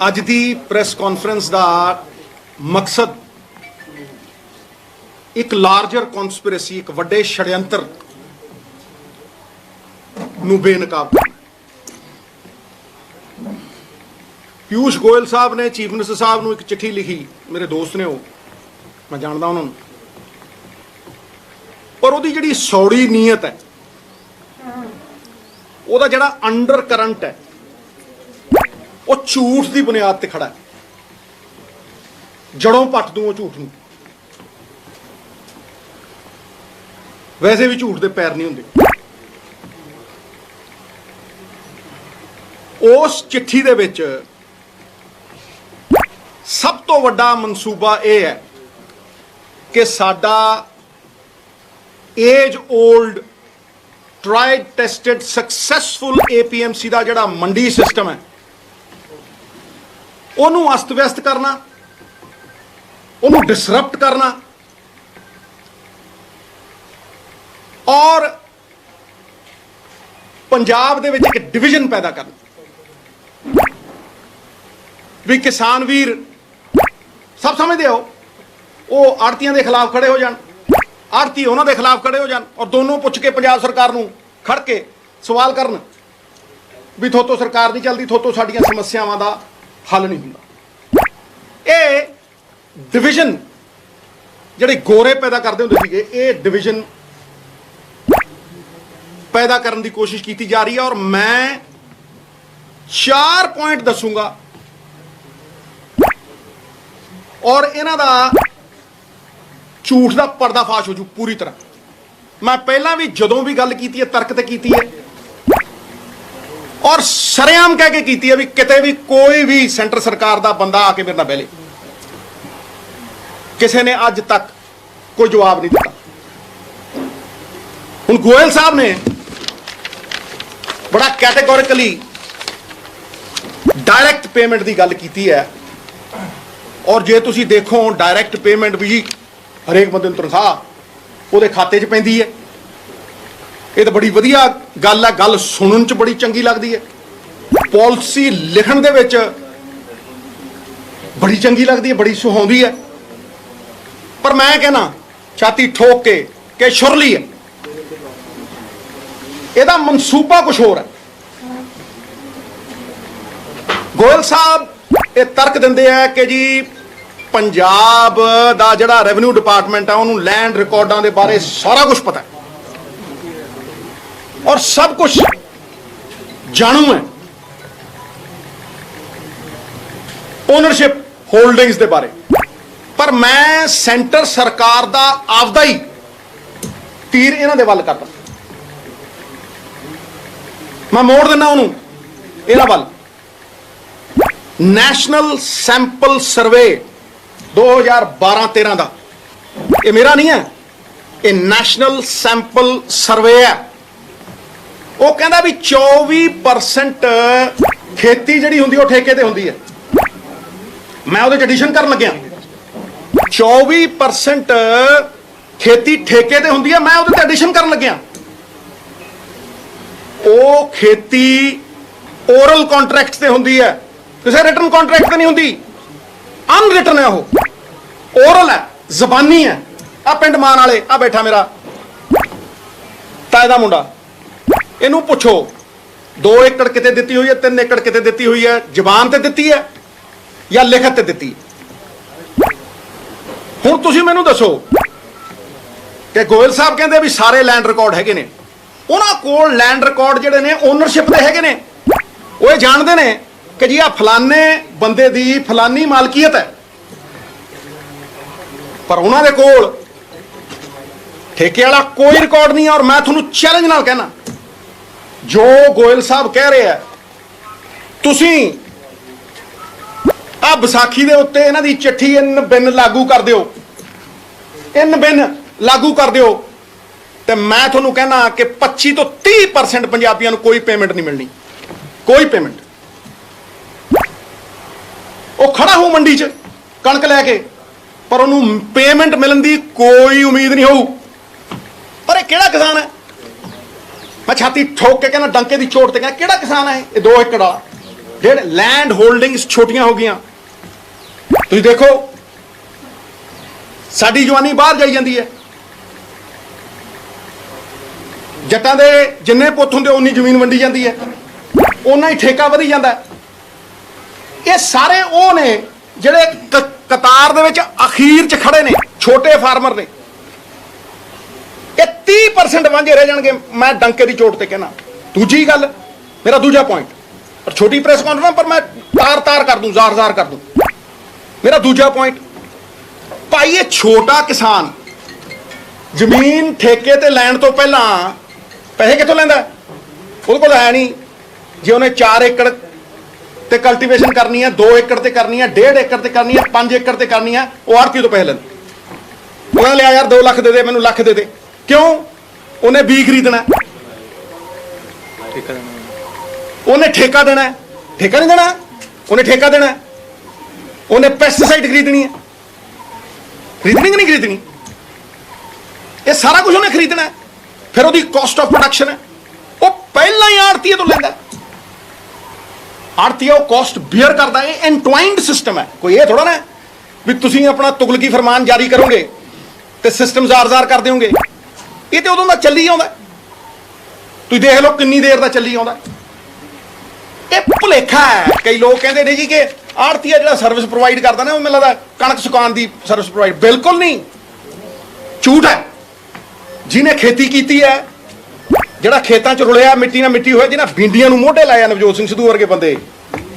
ਅੱਜ ਦੀ press conference ਦਾ ਮਕਸਦ ਇੱਕ ਲਾਰਜਰ ਕਨਸਪੀਰੇਸੀ, ਇੱਕ ਵੱਡੇ ਛੜਯੰਤਰ ਨੂੰ ਬੇਨਕਾਬ ਕਰਨਾ। पीयूष गोयल साहब ने चीफ मिनिस्टर साहब ਨੂੰ ਇੱਕ चिट्ठी लिखी, मेरे दोस्त ने, वो मैं जानता उन्होंने, पर ਉਹਦੀ ਜਿਹੜੀ ਸੌੜੀ ਨੀਅਤ ਹੈ, ਉਹਦਾ ਜਿਹੜਾ ਅੰਡਰ ਕਰੰਟ ਹੈ, ਉਹ ਝੂਠ ਦੀ ਬੁਨਿਆਦ ਤੇ ਖੜਾ ਹੈ। ਜੜੋਂ ਪੱਟ ਦੂੰ ਉਹ ਝੂਠ ਨੂੰ। ਵੈਸੇ ਵੀ ਝੂਠ ਦੇ ਪੈਰ ਨਹੀਂ ਹੁੰਦੇ। ਉਸ ਚਿੱਠੀ ਦੇ ਵਿੱਚ ਸਭ ਤੋਂ ਵੱਡਾ ਮਨਸੂਬਾ ਇਹ ਹੈ ਕਿ ਸਾਡਾ age old tried tested successful APMC ਦਾ ਜਿਹੜਾ ਮੰਡੀ ਸਿਸਟਮ ਹੈ, ਉਹਨੂੰ ਅਸਤ ਵਿਅਸਤ ਕਰਨਾ, ਉਹਨੂੰ ਡਿਸਰਪਟ ਕਰਨਾ ਔਰ ਪੰਜਾਬ ਦੇ ਵਿੱਚ ਇੱਕ ਡਿਵੀਜ਼ਨ ਪੈਦਾ ਕਰਨਾ। ਵੀ ਕਿਸਾਨ ਵੀਰ ਸਭ ਸਮਝਦੇ ਹੋ, ਉਹ ਆੜਤੀਆਂ ਦੇ ਖਿਲਾਫ ਖੜੇ ਹੋ ਜਾਣ, ਆੜਤੀ ਉਹਨਾਂ ਦੇ ਖਿਲਾਫ ਖੜੇ ਹੋ ਜਾਣ ਔਰ ਦੋਨੋਂ ਪੁੱਛ ਕੇ ਪੰਜਾਬ ਸਰਕਾਰ ਨੂੰ ਖੜ ਕੇ ਸਵਾਲ ਕਰਨ ਵੀ ਥੋਤੋਂ ਸਰਕਾਰ ਨਹੀਂ ਚੱਲਦੀ, ਥੋਤੋਂ ਸਾਡੀਆਂ ਸਮੱਸਿਆਵਾਂ ਦਾ ਹੱਲ ਨਹੀਂ ਹੁੰਦਾ। ਇਹ ਡਿਵੀਜ਼ਨ ਜਿਹੜੇ ਗੋਰੇ ਪੈਦਾ ਕਰਦੇ ਹੁੰਦੇ ਸੀਗੇ, ਇਹ ਡਿਵੀਜ਼ਨ ਪੈਦਾ ਕਰਨ ਦੀ ਕੋਸ਼ਿਸ਼ ਕੀਤੀ ਜਾ ਰਹੀ ਹੈ। ਔਰ ਮੈਂ 4 ਪੁਆਇੰਟ ਦੱਸੂਗਾ ਔਰ ਇਹਨਾਂ ਦਾ ਝੂਠ ਦਾ ਪਰਦਾਫਾਸ਼ ਹੋ ਜੂ ਪੂਰੀ ਤਰ੍ਹਾਂ। ਮੈਂ ਪਹਿਲਾਂ ਵੀ ਜਦੋਂ ਵੀ ਗੱਲ ਕੀਤੀ ਹੈ ਤਰਕ ਤੇ ਕੀਤੀ ਹੈ ਔਰ ਸ਼ਰੇਆਮ ਕਹਿ ਕੇ ਕੀਤੀ ਹੈ ਵੀ ਕਿਤੇ ਵੀ ਕੋਈ ਵੀ ਸੈਂਟਰ ਸਰਕਾਰ ਦਾ ਬੰਦਾ ਆ ਕੇ ਮੇਰੇ ਨਾਲ ਬਹਿ ਲੇ। ਕਿਸੇ ਨੇ ਅੱਜ ਤੱਕ ਕੋਈ ਜਵਾਬ ਨਹੀਂ ਦਿੱਤਾ। ਹੁਣ ਗੋਇਲ ਸਾਹਿਬ ਨੇ ਬੜਾ ਕੈਟੇਗੋਰਿਕਲੀ ਡਾਇਰੈਕਟ ਪੇਮੈਂਟ ਦੀ ਗੱਲ ਕੀਤੀ ਹੈ ਔਰ ਜੇ ਤੁਸੀਂ ਦੇਖੋ ਡਾਇਰੈਕਟ ਪੇਮੈਂਟ ਵੀ ਹਰੇਕ ਬੰਦੇ ਨੂੰ ਤਨਖਾਹ ਉਹਦੇ ਖਾਤੇ 'ਚ ਪੈਂਦੀ ਹੈ। ਇਹ ਤਾਂ ਬੜੀ ਵਧੀਆ ਗੱਲ ਹੈ, ਗੱਲ ਸੁਣਨ 'ਚ ਬੜੀ ਚੰਗੀ ਲੱਗਦੀ ਹੈ, ਪਾਲਿਸੀ ਲਿਖਣ ਦੇ ਵਿੱਚ ਬੜੀ ਚੰਗੀ ਲੱਗਦੀ ਹੈ, ਬੜੀ ਸੁਹਾਉਂਦੀ ਹੈ। ਪਰ ਮੈਂ ਕਹਿੰਦਾ ਛਾਤੀ ਠੋਕ ਕੇ ਕਿ ਸ਼ੁਰਲੀ ਹੈ, ਇਹਦਾ ਮਨਸੂਬਾ ਕੁਝ ਹੋਰ ਹੈ। ਗੋਇਲ ਸਾਹਿਬ ਇਹ ਤਰਕ ਦਿੰਦੇ ਆ ਕਿ ਜੀ ਪੰਜਾਬ ਦਾ ਜਿਹੜਾ ਰੈਵਨਿਊ ਡਿਪਾਰਟਮੈਂਟ ਹੈ ਉਹਨੂੰ ਲੈਂਡ ਰਿਕਾਰਡਾਂ ਦੇ ਬਾਰੇ ਸਾਰਾ ਕੁਝ ਪਤਾ ਹੈ ਔਰ ਸਭ ਕੁਝ ਜਾਣੂ ਹੈ, ਓਨਰਸ਼ਿਪ ਹੋਲਡਿੰਗਸ ਦੇ ਬਾਰੇ। ਪਰ ਮੈਂ ਸੈਂਟਰ ਸਰਕਾਰ ਦਾ ਆਪਦਾ ਹੀ ਤੀਰ ਇਹਨਾਂ ਦੇ ਵੱਲ ਕਰਦਾ, ਮੈਂ ਮੋੜ ਦਿੰਦਾ ਉਹਨੂੰ ਇਹਨਾਂ ਵੱਲ। ਨੈਸ਼ਨਲ ਸੈਂਪਲ ਸਰਵੇ 2012-13 ਦਾ, ਇਹ ਮੇਰਾ ਨਹੀਂ ਹੈ, ਇਹ ਨੈਸ਼ਨਲ ਸੈਂਪਲ ਸਰਵੇ ਹੈ। ਉਹ ਕਹਿੰਦਾ ਵੀ 24% ਖੇਤੀ ਜਿਹੜੀ ਹੁੰਦੀ ਉਹ ਠੇਕੇ ਤੇ ਹੁੰਦੀ ਹੈ। ਮੈਂ ਉਹਦੇ 'ਚ ਐਡੀਸ਼ਨ ਕਰਨ ਲੱਗਿਆ, 24% ਖੇਤੀ ਠੇਕੇ ਤੇ ਹੁੰਦੀ ਹੈ, ਮੈਂ ਉਹਦੇ 'ਤੇ ਐਡੀਸ਼ਨ ਕਰਨ ਲੱਗਿਆ। ਉਹ ਖੇਤੀ ਓਰਲ ਕੰਟਰੈਕਟ ਤੇ ਹੁੰਦੀ ਹੈ, ਕਿਸੇ ਰਿਟਨ ਕੰਟਰੈਕਟ ਤੇ ਨਹੀਂ ਹੁੰਦੀ, ਅਨਰਿਟਨ ਹੈ, ਉਹ ਓਰਲ ਹੈ, ਜ਼ਬਾਨੀ ਹੈ। ਆ ਪਿੰਡ ਮਾਨ ਵਾਲੇ ਆ ਬੈਠਾ ਮੇਰਾ ਤਾਏ ਦਾ ਮੁੰਡਾ, ਇਹਨੂੰ ਪੁੱਛੋ 2 ਏਕੜ ਕਿਤੇ ਦਿੱਤੀ ਹੋਈ ਹੈ, 3 ਏਕੜ ਕਿਤੇ ਦਿੱਤੀ ਹੋਈ ਹੈ, ਜ਼ਬਾਨ ਤੇ ਦਿੱਤੀ ਹੈ ਜਾਂ ਲਿਖਤ ਤੇ ਦਿੱਤੀ ਹੈ। ਹੁਣ ਤੁਸੀਂ ਮੈਨੂੰ ਦੱਸੋ ਕਿ ਗੋਇਲ ਸਾਹਿਬ ਕਹਿੰਦੇ ਵੀ ਸਾਰੇ ਲੈਂਡ ਰਿਕਾਰਡ ਹੈਗੇ ਨੇ, ਉਹਨਾਂ ਕੋਲ ਲੈਂਡ ਰਿਕਾਰਡ ਜਿਹੜੇ ਨੇ ਓਨਰਸ਼ਿਪ ਦੇ ਹੈਗੇ ਨੇ। ਉਹ ਇਹ ਜਾਣਦੇ ਨੇ ਕਿ ਜੀ ਆ ਫਲਾਨੇ ਬੰਦੇ ਦੀ ਫਲਾਨੀ ਮਾਲਕੀਅਤ ਹੈ, ਪਰ ਉਹਨਾਂ ਦੇ ਕੋਲ ਠੇਕੇ ਵਾਲਾ ਕੋਈ ਰਿਕਾਰਡ ਨਹੀਂ ਹੈ। ਔਰ ਮੈਂ ਤੁਹਾਨੂੰ ਚੈਲੰਜ ਨਾਲ ਕਹਿਣਾ, ਜੋ ਗੋਇਲ ਸਾਹਿਬ ਕਹਿ ਰਹੇ ਆ, ਤੁਸੀਂ ਆ ਵਿਸਾਖੀ ਦੇ ਉੱਤੇ ਇਹਨਾਂ ਦੀ ਚਿੱਠੀ ਇਨ ਬਿਨ ਲਾਗੂ ਕਰ ਦਿਓ, ਇਨ ਬਿਨ ਲਾਗੂ ਕਰ ਦਿਓ, ਤੇ ਮੈਂ ਤੁਹਾਨੂੰ ਕਹਿਣਾ ਕਿ 25 ਤੋਂ 30% ਪੰਜਾਬੀਆਂ ਨੂੰ ਕੋਈ ਪੇਮੈਂਟ ਨਹੀਂ ਮਿਲਣੀ, ਕੋਈ ਪੇਮੈਂਟ। ਉਹ ਖੜਾ ਹੋ ਮੰਡੀ 'ਚ ਕਣਕ ਲੈ ਕੇ, ਪਰ ਉਹਨੂੰ ਪੇਮੈਂਟ ਮਿਲਣ ਦੀ ਕੋਈ ਉਮੀਦ ਨਹੀਂ ਹੋਊ। ਪਰ ਇਹ ਕਿਹੜਾ ਕਿਸਾਨ ਹੈ? ਮੈਂ ਛਾਤੀ ਠੋਕ ਕੇ ਕਹਿੰਦਾ, ਡੰਕੇ ਦੀ ਚੋਟ ਤੇ ਕਹਿੰਦਾ, ਕਿਹੜਾ ਕਿਸਾਨ ਹੈ ਇਹ 2 ਏਕੜ ਵਾਲਾ? ਜਿਹੜੇ ਲੈਂਡ ਹੋਲਡਿੰਗਸ ਛੋਟੀਆਂ ਹੋ ਗਈਆਂ। ਤੁਸੀਂ ਦੇਖੋ ਸਾਡੀ ਜਵਾਨੀ ਬਾਹਰ ਜਾਈ ਜਾਂਦੀ ਹੈ। ਜੱਟਾਂ ਦੇ ਜਿੰਨੇ ਪੁੱਤ ਹੁੰਦੇ ਉਨੀ ਜ਼ਮੀਨ ਵੰਡੀ ਜਾਂਦੀ ਹੈ, ਉਨਾ ਹੀ ਠੇਕਾ ਵਧੀ ਜਾਂਦਾ। ਇਹ ਸਾਰੇ ਉਹ ਨੇ ਜਿਹੜੇ ਕਤਾਰ ਦੇ ਵਿੱਚ ਅਖੀਰ 'ਚ ਖੜੇ ਨੇ, ਛੋਟੇ ਫਾਰਮਰ ਨੇ। ਇਹ 30% ਵਾਂਝੇ ਰਹਿ ਜਾਣਗੇ, ਮੈਂ ਡੰਕੇ ਦੀ ਚੋਟ ਤੇ ਕਹਿਣਾ। ਦੂਜੀ ਗੱਲ, ਮੇਰਾ ਦੂਜਾ ਪੁਆਇੰਟ, ਪਰ ਛੋਟੀ ਪ੍ਰੈਸ ਕਾਨਫਰੰਸ ਪਰ ਮੈਂ ਤਾਰ ਕਰ ਦੂੰ, ਜ਼ਾਰ ਕਰ ਦੂੰ। ਮੇਰਾ ਦੂਜਾ ਪੁਆਇੰਟ, ਭਾਈ ਇਹ ਛੋਟਾ ਕਿਸਾਨ ਜ਼ਮੀਨ ਠੇਕੇ ਤੇ ਲੈਣ ਤੋਂ ਪਹਿਲਾਂ ਪੈਸੇ ਕਿੱਥੋਂ ਲੈਂਦਾ? ਉਹਦੇ ਕੋਲ ਹੈ ਨਹੀਂ। ਜੇ ਉਹਨੇ 4 ਏਕੜ ਤੇ ਕਲਟੀਵੇਸ਼ਨ ਕਰਨੀ ਹੈ, 2 ਏਕੜ ਤੇ ਕਰਨੀ ਹੈ, 1.5 ਏਕੜ ਤੇ ਕਰਨੀ ਹੈ, 5 ਏਕੜ ਤੇ ਕਰਨੀ ਹੈ, ਉਹ ਆੜ੍ਹਤੀ ਤੋਂ ਪੈਸੇ ਲੈਂਦਾ। ਉਹਨਾਂ ਨੇ ਲਿਆ ਯਾਰ 2 ਲੱਖ ਦੇ ਦੇ, ਮੈਨੂੰ ਲੱਖ ਦੇ ਦੇ। ਕਿਉਂ? ਉਹਨੇ ਬੀਜ ਖਰੀਦਣਾ, ਉਹਨੇ ਠੇਕਾ ਦੇਣਾ। ਠੇਕਾ ਨਹੀਂ ਦੇਣਾ, ਉਹਨੇ ਠੇਕਾ ਦੇਣਾ। ਉਹਨੇ ਪੈਸਟੀਸਾਈਡ ਖਰੀਦਣੀ ਹੈ, ਖਰੀਦਣੀ ਕਿ ਨਹੀਂ ਖਰੀਦਣੀ? ਇਹ ਸਾਰਾ ਕੁਝ ਉਹਨੇ ਖਰੀਦਣਾ। ਫਿਰ ਉਹਦੀ ਕਾਸਟ ਆਫ ਪ੍ਰੋਡਕਸ਼ਨ ਹੈ, ਉਹ ਪਹਿਲਾਂ ਹੀ ਆੜ੍ਹਤੀਏ ਤੋਂ ਲੈਂਦਾ। ਆੜ੍ਹਤੀਆ ਉਹ ਕਾਸਟ ਬੀਅਰ ਕਰਦਾ। ਇਹ ਐਨਟਵਾਈਨਡ ਸਿਸਟਮ ਹੈ। ਕੋਈ ਇਹ ਥੋੜਾ ਨਾ ਵੀ ਤੁਸੀਂ ਆਪਣਾ ਤੁਗਲਕੀ ਫਰਮਾਨ ਜਾਰੀ ਕਰੋਗੇ ਤੇ ਸਿਸਟਮ ਜ਼ਾਰ ਕਰ ਦਿਓਗੇ। ਇਹ ਤੇ ਉਦੋਂ ਦਾ ਚੱਲੀ ਆਉਂਦਾ। ਤੁਸੀਂ ਦੇਖ ਲਓ ਕਿੰਨੀ ਦੇਰ ਦਾ ਚੱਲੀ ਆਉਂਦਾ। ਇਹ ਭੁਲੇਖਾ ਹੈ। ਕਈ ਲੋਕ ਕਹਿੰਦੇ ਨੇ ਜੀ ਕਿ ਆੜ੍ਹਤੀਆ ਜਿਹੜਾ ਸਰਵਿਸ ਪ੍ਰੋਵਾਈਡ ਕਰਦਾ ਨਾ, ਉਹ ਮੈਨੂੰ ਲੱਗਦਾ ਕਣਕ ਸੁਕਾਉਣ ਦੀ ਸਰਵਿਸ ਪ੍ਰੋਵਾਈਡ। ਬਿਲਕੁਲ ਨਹੀਂ, ਝੂਠ ਹੈ। ਜਿਹਨੇ ਖੇਤੀ ਕੀਤੀ ਹੈ, ਜਿਹੜਾ ਖੇਤਾਂ 'ਚ ਰੁਲਿਆ, ਮਿੱਟੀ ਨਾਲ ਮਿੱਟੀ ਹੋਇਆ, ਜਿਹਨਾਂ ਭਿੰਡੀਆਂ ਨੂੰ ਮੋਢੇ ਲਾਇਆ, ਨਵਜੋਤ ਸਿੰਘ ਸਿੱਧੂ ਵਰਗੇ ਬੰਦੇ,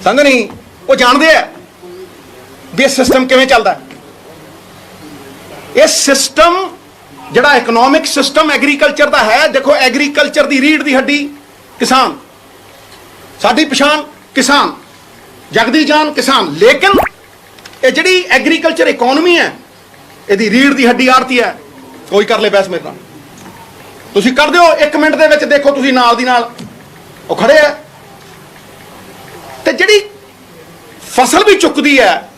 ਸਮਝ ਨਹੀਂ, ਉਹ ਜਾਣਦੇ ਆ ਵੀ ਇਹ ਸਿਸਟਮ ਕਿਵੇਂ ਚੱਲਦਾ। ਇਹ ਸਿਸਟਮ ਜਿਹੜਾ ਇਕਨੋਮਿਕ ਸਿਸਟਮ ਐਗਰੀਕਲਚਰ ਦਾ ਹੈ, ਦੇਖੋ ਐਗਰੀਕਲਚਰ ਦੀ ਰੀੜ੍ਹ ਦੀ ਹੱਡੀ ਕਿਸਾਨ, ਸਾਡੀ ਪਛਾਣ ਕਿਸਾਨ, ਜਗਦੀ ਜਾਨ ਕਿਸਾਨ। ਲੇਕਿਨ ਇਹ ਜਿਹੜੀ ਐਗਰੀਕਲਚਰ ਇਕਨੋਮੀ ਹੈ, ਇਹਦੀ ਰੀੜ੍ਹ ਦੀ ਹੱਡੀ ਆੜ੍ਹਤੀ ਹੈ। ਕੋਈ ਕਰ ਲੈ ਬਹਿਸ ਮੇਰੇ ਨਾਲ, ਤੁਸੀਂ ਕਰ ਦਿਓ 1 ਮਿੰਟ ਦੇ ਵਿੱਚ। ਦੇਖੋ ਤੁਸੀਂ ਨਾਲ ਦੀ ਨਾਲ ਉਹ ਖੜੇ ਆ। ਤੇ ਜਿਹੜੀ ਫਸਲ ਵੀ ਚੁੱਕਦੀ ਹੈ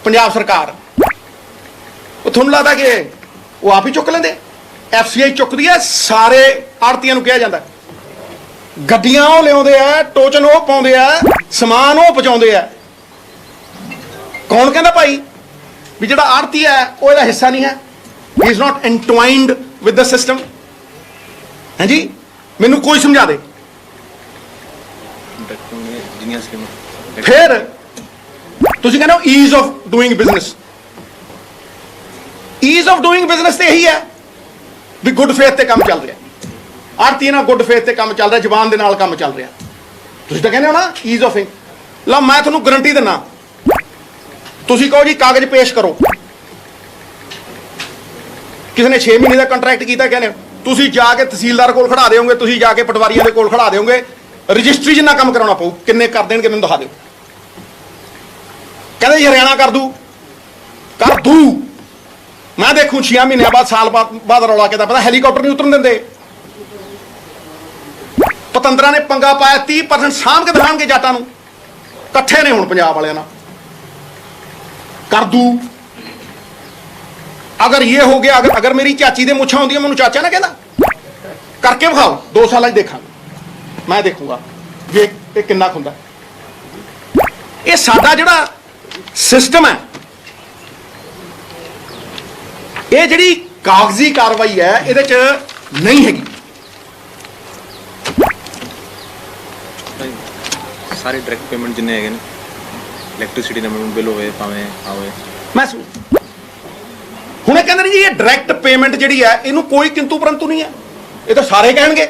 ਪੰਜਾਬ ਸਰਕਾਰ, ਉਹ ਤੁਹਾਨੂੰ ਲੱਗਦਾ ਕਿ ਉਹ ਆਪ ਹੀ ਚੁੱਕ ਲੈਂਦੇ? FCI ਚੁੱਕਦੀ ਹੈ। ਸਾਰੇ ਆੜ੍ਹਤੀਆਂ ਨੂੰ ਕਿਹਾ ਜਾਂਦਾ, ਗੱਡੀਆਂ ਉਹ ਲਿਆਉਂਦੇ ਆ, ਟੋਚਨ ਉਹ ਪਾਉਂਦੇ ਆ, ਸਮਾਨ ਉਹ ਪਹੁੰਚਾਉਂਦੇ ਆ। ਕੌਣ ਕਹਿੰਦਾ ਭਾਈ ਵੀ ਜਿਹੜਾ ਆੜ੍ਹਤੀ ਹੈ ਉਹ ਇਹਦਾ ਹਿੱਸਾ ਨਹੀਂ ਹੈ? He is not entwined with the system। ਹੈ ਜੀ, ਮੈਨੂੰ ਕੋਈ ਸਮਝਾ ਦੇ। ਫਿਰ ਤੁਸੀਂ ਕਹਿੰਦੇ ਹੋ ease of doing business. Ease of doing business ਤੇ ਇਹੀ ਹੈ ਵੀ ਗੁੱਡ ਫੇਥ ਤੇ ਕੰਮ ਚੱਲ ਰਿਹਾ। ਆੜ੍ਹਤੀ ਨਾਲ ਗੁੱਡ ਫੇਥ ਤੇ ਕੰਮ ਚੱਲ ਰਿਹਾ, ਜ਼ਬਾਨ ਦੇ ਨਾਲ ਕੰਮ ਚੱਲ ਰਿਹਾ। ਤੁਸੀਂ ਤਾਂ ਕਹਿੰਦੇ ਹੋ ਨਾ ਈਜ਼ ਆਫ ਇੰਗ। ਲਓ ਮੈਂ ਤੁਹਾਨੂੰ ਗਰੰਟੀ ਦਿੰਦਾ, ਤੁਸੀਂ ਕਹੋ ਜੀ ਕਾਗਜ਼ ਪੇਸ਼ ਕਰੋ। ਕਿਸੇ ਨੇ 6 ਮਹੀਨੇ ਦਾ ਕੰਟਰੈਕਟ ਕੀਤਾ, ਕਹਿੰਦੇ ਤੁਸੀਂ ਜਾ ਕੇ ਤਹਿਸੀਲਦਾਰ ਕੋਲ ਖੜਾ ਦਿਓਗੇ, ਤੁਸੀਂ ਜਾ ਕੇ ਪਟਵਾਰੀਆਂ ਦੇ ਕੋਲ ਖੜਾ ਦਿਓਗੇ, ਰਜਿਸਟਰੀ ਜਿੰਨਾ ਕੰਮ ਕਰਾਉਣਾ ਪਊ। ਕਿੰਨੇ ਕਰ ਦੇਣਗੇ ਮੈਨੂੰ ਦਿਖਾ ਦਿਓ। ਕਹਿੰਦੇ ਜੀ ਹਰਿਆਣਾ ਕਰ ਦੂ। ਮੈਂ ਦੇਖੂ 6 ਮਹੀਨਿਆਂ ਬਾਅਦ, ਸਾਲ ਬਾਅਦ ਰੌਲਾ ਕਿਦਾ ਪਤਾ, ਹੈਲੀਕਾਪਟਰ ਨਹੀਂ ਉਤਰਨ ਦਿੰਦੇ। ਪਤੰਦਰਾਂ ਨੇ ਪੰਗਾ ਪਾਇਆ, 30% ਸਾਂਭ ਕੇ ਦਿਖਾਣਗੇ ਜੱਟਾਂ ਨੂੰ। ਇਕੱਠੇ ਨੇ ਹੁਣ ਪੰਜਾਬ ਵਾਲਿਆਂ ਨਾਲ। ਕਰ ਦੂ। ਅਗਰ ਇਹ ਹੋ ਗਿਆ, ਅਗਰ ਮੇਰੀ ਚਾਚੀ ਦੇ ਮੁੱਛਾਂ ਹੁੰਦੀਆਂ, ਮੈਨੂੰ ਚਾਚਾ ਨਾ ਕਹਿੰਦਾ ਕਰਕੇ ਵਿਖਾਓ, 2 ਸਾਲਾਂ 'ਚ ਦੇਖਾਂਗਾ। ਮੈਂ ਦੇਖੂਗਾ ਵੀ ਇਹ ਕਿੰਨਾ ਹੁੰਦਾ। ਇਹ ਸਾਡਾ ਜਿਹੜਾ ਸਿਸਟਮ ਹੈ, ਇਹ ਜਿਹੜੀ ਕਾਗਜ਼ੀ ਕਾਰਵਾਈ ਹੈ, ਇਹਦੇ 'ਚ ਨਹੀਂ ਹੈਗੀ। ਸਾਰੇ ਡਾਇਰੈਕਟ ਪੇਮੈਂਟ ਜਿੰਨੇ ਹੈਗੇ ਨੇ, ਇਲੈਕਟ੍ਰਿਸਿਟੀ ਦਾ ਬਿੱਲ ਹੋਵੇ ਭਾਵੇਂ ਆਵੇ, ਮੈਂ ਹੁਣ ਇਹ ਕਹਿੰਦੇ ਨੇ ਜੀ ਇਹ ਡਾਇਰੈਕਟ ਪੇਮੈਂਟ ਜਿਹੜੀ ਹੈ, ਇਹਨੂੰ ਕੋਈ ਕਿੰਤੂ ਪਰੰਤੂ ਨਹੀਂ ਹੈ। ਇਹ ਤਾਂ ਸਾਰੇ ਕਹਿਣਗੇ।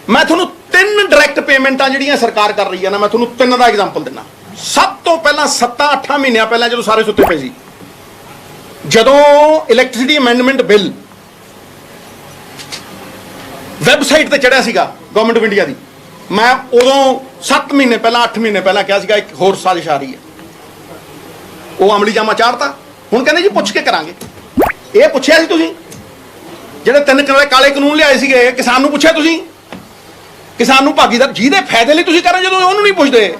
ਮੈਂ ਤੁਹਾਨੂੰ 3 ਡਾਇਰੈਕਟ ਪੇਮੈਂਟਾਂ ਜਿਹੜੀਆਂ ਸਰਕਾਰ ਕਰ ਰਹੀ ਹੈ ਨਾ, ਮੈਂ ਤੁਹਾਨੂੰ 3 ਦਾ ਐਗਜ਼ਾਮਪਲ ਦਿੰਦਾ। ਸਭ ਤੋਂ ਪਹਿਲਾਂ 7-8 ਮਹੀਨਿਆਂ ਪਹਿਲਾਂ, ਜਦੋਂ ਸਾਰੇ ਸੁੱਤੇ ਪਏ ਸੀ, ਜਦੋਂ ਇਲੈਕਟ੍ਰਿਸਿਟੀ ਅਮੈਂਡਮੈਂਟ ਬਿੱਲ ਵੈਬਸਾਈਟ ਤੇ ਚੜਿਆ ਸੀਗਾ ਗਵਰਨਮੈਂਟ ਆਫ ਇੰਡੀਆ ਦੀ, ਮੈਂ ਉਦੋਂ 7 ਮਹੀਨੇ ਪਹਿਲਾਂ, 8 ਮਹੀਨੇ ਪਹਿਲਾਂ ਕਿਹਾ ਸੀਗਾ ਇੱਕ ਹੋਰ ਸਾਜ਼ਿਸ਼ ਆ ਰਹੀ ਹੈ। ਉਹ ਅਮਲੀ ਜਾਮਾ ਚਾੜਤਾ। ਹੁਣ ਕਹਿੰਦੇ ਜੀ ਪੁੱਛ ਕੇ ਕਰਾਂਗੇ। ਇਹ ਪੁੱਛਿਆ ਸੀ ਤੁਸੀਂ? ਜਿਹੜੇ 3 ਕਾਲੇ ਕਾਨੂੰਨ ਲਿਆਏ ਸੀਗੇ, ਕਿਸਾਨ ਨੂੰ ਪੁੱਛਿਆ ਤੁਸੀਂ? ਕਿਸਾਨ ਨੂੰ ਭਾਗੀਦਾਰ ਜਿਹਦੇ ਫਾਇਦੇ ਲਈ ਤੁਸੀਂ ਕਰ ਰਹੇ, ਜਦੋਂ ਉਹਨੂੰ ਨਹੀਂ ਪੁੱਛਦੇ,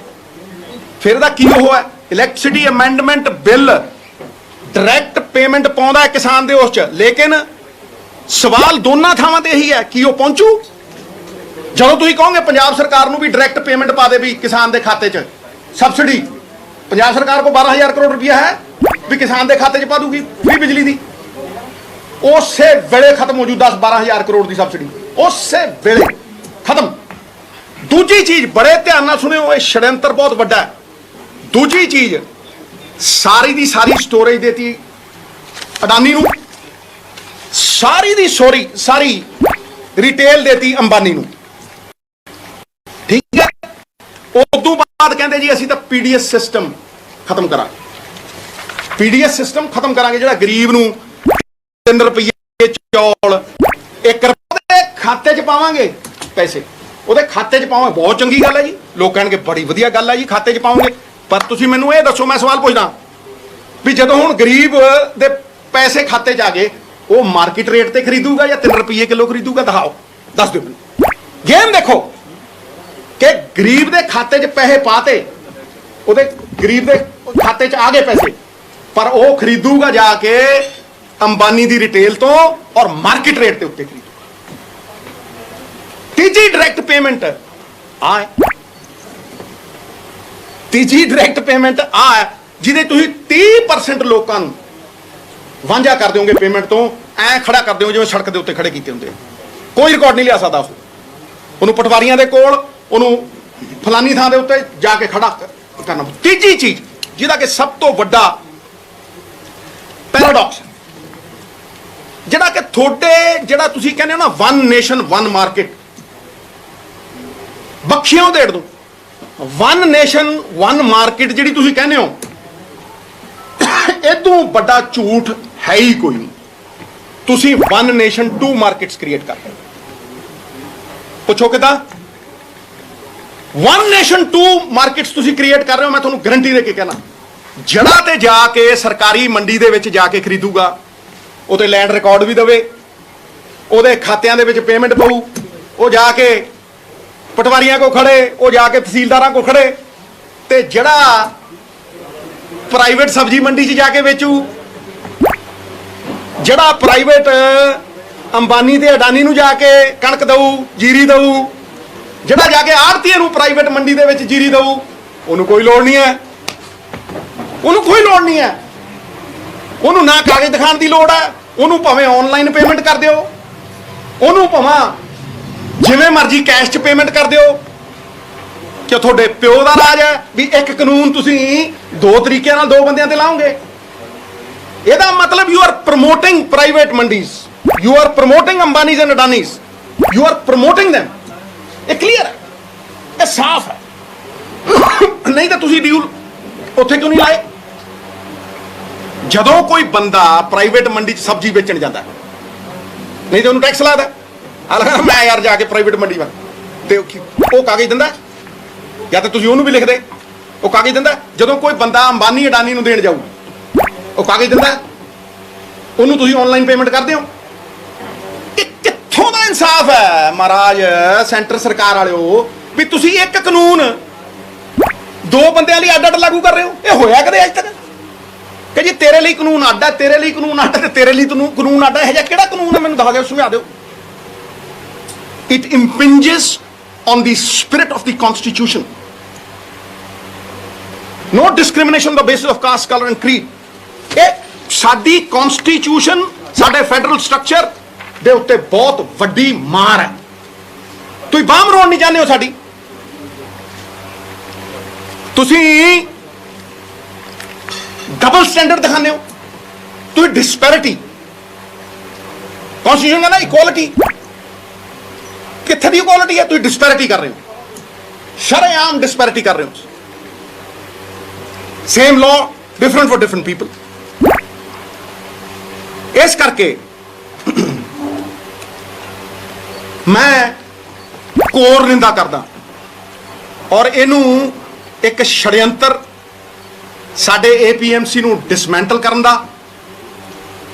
ਫਿਰ ਇਹਦਾ ਕੀ ਉਹ ਹੈ? Electricity amendment bill direct payment ਪਾਉਂਦਾ ਹੈ ਕਿਸਾਨ ਦੇ ਉਸ 'ਚ, ਲੇਕਿਨ ਸਵਾਲ ਦੋਨਾਂ ਥਾਵਾਂ ਤੇ ਇਹੀ ਹੈ ਕਿ ਉਹ ਪਹੁੰਚੂ। ਜਦੋਂ ਤੁਸੀਂ ਕਹੋਗੇ ਪੰਜਾਬ ਸਰਕਾਰ ਨੂੰ ਵੀ ਡਾਇਰੈਕਟ ਪੇਮੈਂਟ ਪਾ ਦੇ ਵੀ ਕਿਸਾਨ ਦੇ ਖਾਤੇ 'ਚ ਸਬਸਿਡੀ, ਪੰਜਾਬ ਸਰਕਾਰ ਕੋਲ 12,000 ਕਰੋੜ ਰੁਪਇਆ ਹੈ ਵੀ ਕਿਸਾਨ ਦੇ ਖਾਤੇ 'ਚ ਪਾ ਦੂਗੀ ਫ੍ਰੀ ਬਿਜਲੀ ਦੀ, ਉਸੇ ਵੇਲੇ ਖਤਮ ਹੋ ਜੂ 10-12,000 ਕਰੋੜ ਦੀ ਸਬਸਿਡੀ, ਉਸੇ ਵੇਲੇ ਖਤਮ। ਦੂਜੀ ਚੀਜ਼, ਬੜੇ ਧਿਆਨ ਨਾਲ ਸੁਣਿਓ, ਇਹ ਛੜਯੰਤਰ ਬਹੁਤ ਵੱਡਾ ਹੈ। ਦੂਜੀ ਚੀਜ਼, ਸਾਰੀ ਦੀ ਸਾਰੀ ਸਟੋਰੇਜ ਦੇਤੀ ਅਡਾਨੀ ਨੂੰ, ਸਾਰੀ ਦੀ ਸਾਰੀ ਰਿਟੇਲ ਦੇਤੀ ਅੰਬਾਨੀ ਨੂੰ, ਠੀਕ ਹੈ। ਉਸ ਤੋਂ ਬਾਅਦ ਕਹਿੰਦੇ ਜੀ ਅਸੀਂ ਤਾਂ ਪੀਡੀਐਸ ਸਿਸਟਮ ਖਤਮ ਕਰਾਂਗੇ, ਪੀਡੀਐਸ ਸਿਸਟਮ ਖਤਮ ਕਰਾਂਗੇ, ਜਿਹੜਾ ਗਰੀਬ ਨੂੰ 3 ਰੁਪਏ ਚੌਲ 1 ਰੁਪਏ ਦੇ ਖਾਤੇ 'ਚ ਪਾਵਾਂਗੇ, ਪੈਸੇ ਉਹਦੇ ਖਾਤੇ 'ਚ ਪਾਵਾਂਗੇ। ਬਹੁਤ ਚੰਗੀ ਗੱਲ ਹੈ ਜੀ, ਲੋਕ ਕਹਿਣਗੇ ਬੜੀ ਵਧੀਆ ਗੱਲ ਹੈ ਜੀ, ਖਾਤੇ 'ਚ ਪਾਵਾਂਗੇ। ਪਰ ਤੁਸੀਂ ਮੈਨੂੰ ਇਹ ਦੱਸੋ, ਮੈਂ ਸਵਾਲ ਪੁੱਛਦਾ ਵੀ ਜਦੋਂ ਹੁਣ ਗਰੀਬ ਦੇ ਪੈਸੇ ਖਾਤੇ 'ਚ ਆ ਗਏ, ਉਹ ਮਾਰਕੀਟ ਰੇਟ ਤੇ ਖਰੀਦੂਗਾ ਜਾਂ 3 ਰੁਪਏ ਕਿਲੋ ਖਰੀਦੂਗਾ? ਦਿਖਾਓ, ਦੱਸ ਦਿਓ ਮੈਨੂੰ। ਗੇਮ ਦੇਖੋ ਕਿ ਗਰੀਬ ਦੇ ਖਾਤੇ 'ਚ ਪੈਸੇ ਪਾਤੇ, ਉਹਦੇ ਗਰੀਬ ਦੇ ਖਾਤੇ 'ਚ ਆ ਗਏ ਪੈਸੇ, ਪਰ ਉਹ ਖਰੀਦੂਗਾ ਜਾ ਕੇ ਅੰਬਾਨੀ ਦੀ ਰਿਟੇਲ ਤੋਂ ਔਰ ਮਾਰਕੀਟ ਰੇਟ ਦੇ ਉੱਤੇ ਖਰੀਦੂਗਾ। ਤੀਜੀ ਡਾਇਰੈਕਟ ਪੇਮੈਂਟ ਆ ਹੈ, ਤੀਜੀ ਡਾਇਰੈਕਟ ਪੇਮੈਂਟ ਆ ਹੈ ਜਿਹਦੇ ਤੁਸੀਂ 30% ਲੋਕਾਂ ਨੂੰ ਵਾਂਝਾ ਕਰ ਦਿਓਗੇ ਪੇਮੈਂਟ ਤੋਂ, ਐ ਖੜਾ ਕਰ ਦਿਓ ਜਿਵੇਂ ਸੜਕ ਦੇ ਉੱਤੇ ਖੜੇ ਕੀਤੇ ਹੁੰਦੇ, ਕੋਈ ਰਿਕਾਰਡ ਨਹੀਂ ਲਿਆ ਸਕਦਾ ਉਹਨੂੰ ਪਟਵਾਰੀਆਂ ਦੇ ਕੋਲ, ਉਹਨੂੰ ਫਲਾਨੀ ਥਾਂ ਦੇ ਉੱਤੇ ਜਾ ਕੇ ਖੜਾ ਕਰਨਾ। ਤੀਜੀ ਚੀਜ਼ ਜਿਹਦਾ ਕਿ ਸਭ ਤੋਂ ਵੱਡਾ ਪੈਰਾਡੌਕਸ, ਜਿਹੜਾ ਕਿ ਤੁਹਾਡੇ ਜਿਹੜਾ ਤੁਸੀਂ ਕਹਿੰਦੇ ਹੋ ਨਾ ਵਨ ਨੇਸ਼ਨ ਵਨ ਮਾਰਕੀਟ, ਬਖਸ਼ਿਓ ਦੇੜ ਦੋ, ਵਨ ਨੇਸ਼ਨ ਵਨ ਮਾਰਕੀਟ ਜਿਹੜੀ ਤੁਸੀਂ ਕਹਿੰਦੇ ਹੋ, ਇਦੋਂ ਵੱਡਾ ਝੂਠ ਹੈ ਹੀ ਕੋਈ ਨਹੀਂ। ਤੁਸੀਂ ਵਨ ਨੇਸ਼ਨ 2 ਮਾਰਕੀਟਸ ਕ੍ਰੀਏਟ ਕਰ ਰਹੇ ਹੋ। ਪੁੱਛੋ ਕਿਦਾਂ? ਵਨ ਨੇਸ਼ਨ 2 ਮਾਰਕੀਟਸ ਤੁਸੀਂ ਕ੍ਰੀਏਟ ਕਰ ਰਹੇ ਹੋ। ਮੈਂ ਤੁਹਾਨੂੰ ਗਰੰਟੀ ਦੇ ਕੇ ਕਹਿਣਾ, ਜੜਾ ਤੇ ਜਾ ਕੇ ਸਰਕਾਰੀ ਮੰਡੀ ਦੇ ਵਿੱਚ ਜਾ ਕੇ ਖਰੀਦੂਗਾ, ਉਹਦੇ ਲੈਂਡ ਰਿਕਾਰਡ ਵੀ ਦੇਵੇ, ਉਹਦੇ ਖਾਤਿਆਂ ਦੇ ਵਿੱਚ ਪੇਮੈਂਟ ਪਊ, ਉਹ ਜਾ ਕੇ ਪਟਵਾਰੀਆਂ ਕੋ ਖੜੇ, ਉਹ ਜਾ ਕੇ ਤਹਿਸੀਲਦਾਰਾਂ ਕੋ ਖੜੇ, ਤੇ ਜਿਹੜਾ ਪ੍ਰਾਈਵੇਟ ਸਬਜ਼ੀ ਮੰਡੀ 'ਚ ਜਾ ਕੇ ਵੇਚੂ, ਜਿਹੜਾ ਪ੍ਰਾਈਵੇਟ ਅੰਬਾਨੀ ਤੇ ਅਡਾਨੀ ਨੂੰ ਜਾ ਕੇ ਕਣਕ ਦਊ, ਜੀਰੀ ਦਊ, ਜਿਹੜਾ ਜਾ ਕੇ ਆੜ੍ਹਤੀਏ ਨੂੰ ਪ੍ਰਾਈਵੇਟ ਮੰਡੀ ਦੇ ਵਿੱਚ ਜੀਰੀ ਦਊ, ਉਹਨੂੰ ਕੋਈ ਲੋੜ ਨਹੀਂ ਹੈ, ਉਹਨੂੰ ਕੋਈ ਲੋੜ ਨਹੀਂ ਹੈ, ਉਹਨੂੰ ਨਾ ਕਾਗਜ਼ ਦਿਖਾਉਣ ਦੀ ਲੋੜ ਹੈ, ਉਹਨੂੰ ਭਾਵੇਂ ਆਨਲਾਈਨ ਪੇਮੈਂਟ ਕਰ ਦਿਓ, ਉਹਨੂੰ ਭਾਵੇਂ ਜਿਵੇਂ ਮਰਜ਼ੀ ਕੈਸ਼ 'ਚ ਪੇਮੈਂਟ ਕਰ ਦਿਓ। ਕਿ ਤੁਹਾਡੇ ਪਿਓ ਦਾ ਰਾਜ ਹੈ ਵੀ ਇੱਕ ਕਾਨੂੰਨ ਤੁਸੀਂ 2 ਤਰੀਕਿਆਂ ਨਾਲ 2 ਬੰਦਿਆਂ ਤੇ ਲਾਓਗੇ? ਇਹਦਾ ਮਤਲਬ you are promoting private mandis, you are promoting Ambanis and Adanis, you are promoting them। ਇਹ ਕਲੀਅਰ ਹੈ, ਇਹ ਸਾਫ਼ ਹੈ। ਨਹੀਂ ਤਾਂ ਤੁਸੀਂ ਡੀਲ ਉੱਥੇ ਕਿਉਂ ਨਹੀਂ ਲਾਏ? ਜਦੋਂ ਕੋਈ ਬੰਦਾ ਪ੍ਰਾਈਵੇਟ ਮੰਡੀ 'ਚ ਸਬਜ਼ੀ ਵੇਚਣ ਜਾਂਦਾ, ਨਹੀਂ ਤਾਂ ਉਹਨੂੰ ਟੈਕਸ ਲਾਦਾ, ਮੈਂ ਯਾਰ ਜਾ ਕੇ ਪ੍ਰਾਈਵੇਟ ਮੰਡੀ ਵੱਲ, ਤੇ ਉਹ ਕਾਗਜ਼ ਦਿੰਦਾ, ਜਾਂ ਤਾਂ ਤੁਸੀਂ ਉਹਨੂੰ ਵੀ ਲਿਖਦੇ, ਉਹ ਕਾਗਜ਼ ਦਿੰਦਾ। ਜਦੋਂ ਕੋਈ ਬੰਦਾ ਅੰਬਾਨੀ ਅਡਾਨੀ ਨੂੰ ਦੇਣ ਜਾਊ, ਉਹ ਕਾਗਜ਼ ਦਿੰਦਾ, ਉਹਨੂੰ ਤੁਸੀਂ ਆਨਲਾਈਨ ਪੇਮੈਂਟ ਕਰਦੇ ਹੋ। ਇਹ ਕਿੱਥੋਂ ਦਾ ਇਨਸਾਫ ਹੈ ਮਹਾਰਾਜ ਸੈਂਟਰ ਸਰਕਾਰ ਵਾਲਿਓ, ਵੀ ਤੁਸੀਂ ਇੱਕ ਕਾਨੂੰਨ 2 ਬੰਦਿਆਂ ਲਈ ਅੱਡ-ਅੱਡ ਲਾਗੂ ਕਰ ਰਹੇ ਹੋ? ਇਹ ਹੋਇਆ ਕਦੇ ਅੱਜ ਤੱਕ ਕਿ ਜੀ ਤੇਰੇ ਲਈ ਕਾਨੂੰਨ ਅੱਡ ਹੈ, ਤੇਰੇ ਲਈ ਕਾਨੂੰਨ ਅੱਡ ਤੇ ਤੇਰੇ ਲਈ ਕਾਨੂੰਨ ਅੱਡ ਹੈ? ਇਹ ਜਿਹਾ ਕਿਹੜਾ ਕਾਨੂੰਨ ਹੈ? ਮੈਨੂੰ ਦੱਸ ਦਿਓ, ਸਮਝਾ ਦਿਓ। It impinges on the spirit of the Constitution. No discrimination on the basis of caste, color and creed. ਇਹ ਸਾਡੀ ਕਨਸਟੀਟਿਊਸ਼ਨ, ਸਾਡੇ ਫੈਡਰਲ ਸਟਰਕਚਰ ਦੇ ਉੱਤੇ ਬਹੁਤ ਵੱਡੀ ਮਾਰ ਹੈ। ਤੁਸੀਂ ਬਾਂਹ ਮਰੋੜ ਨਹੀਂ ਚਾਹੁੰਦੇ ਹੋ ਸਾਡੀ, ਤੁਸੀਂ ਡਬਲ ਸਟੈਂਡਰਡ ਦਿਖਾਉਂਦੇ ਹੋ, ਤੁਸੀਂ ਡਿਸਪੈਰਿਟੀ। ਕਨਸਟੀਟਿਊਸ਼ਨ ਕਹਿੰਦਾ ਇਕੁਆਲਿਟੀ, ਕਿੱਥੇ ਦੀ ਇਕੁਆਲਿਟੀ ਹੈ? ਤੁਸੀਂ ਡਿਸਪੈਰਿਟੀ ਕਰ ਰਹੇ ਹੋ, ਸ਼ਰੇਆਮ ਡਿਸਪੈਰਿਟੀ ਕਰ ਰਹੇ ਹੋ। Same law different for different people. ਇਸ ਕਰਕੇ ਮੈਂ ਕੋਰ ਨਿੰਦਾ ਕਰਦਾ, ਔਰ ਇਹਨੂੰ ਇੱਕ ਛੜਯੰਤਰ ਸਾਡੇ APMC ਨੂੰ ਡਿਸਮੈਂਟਲ ਕਰਨ ਦਾ,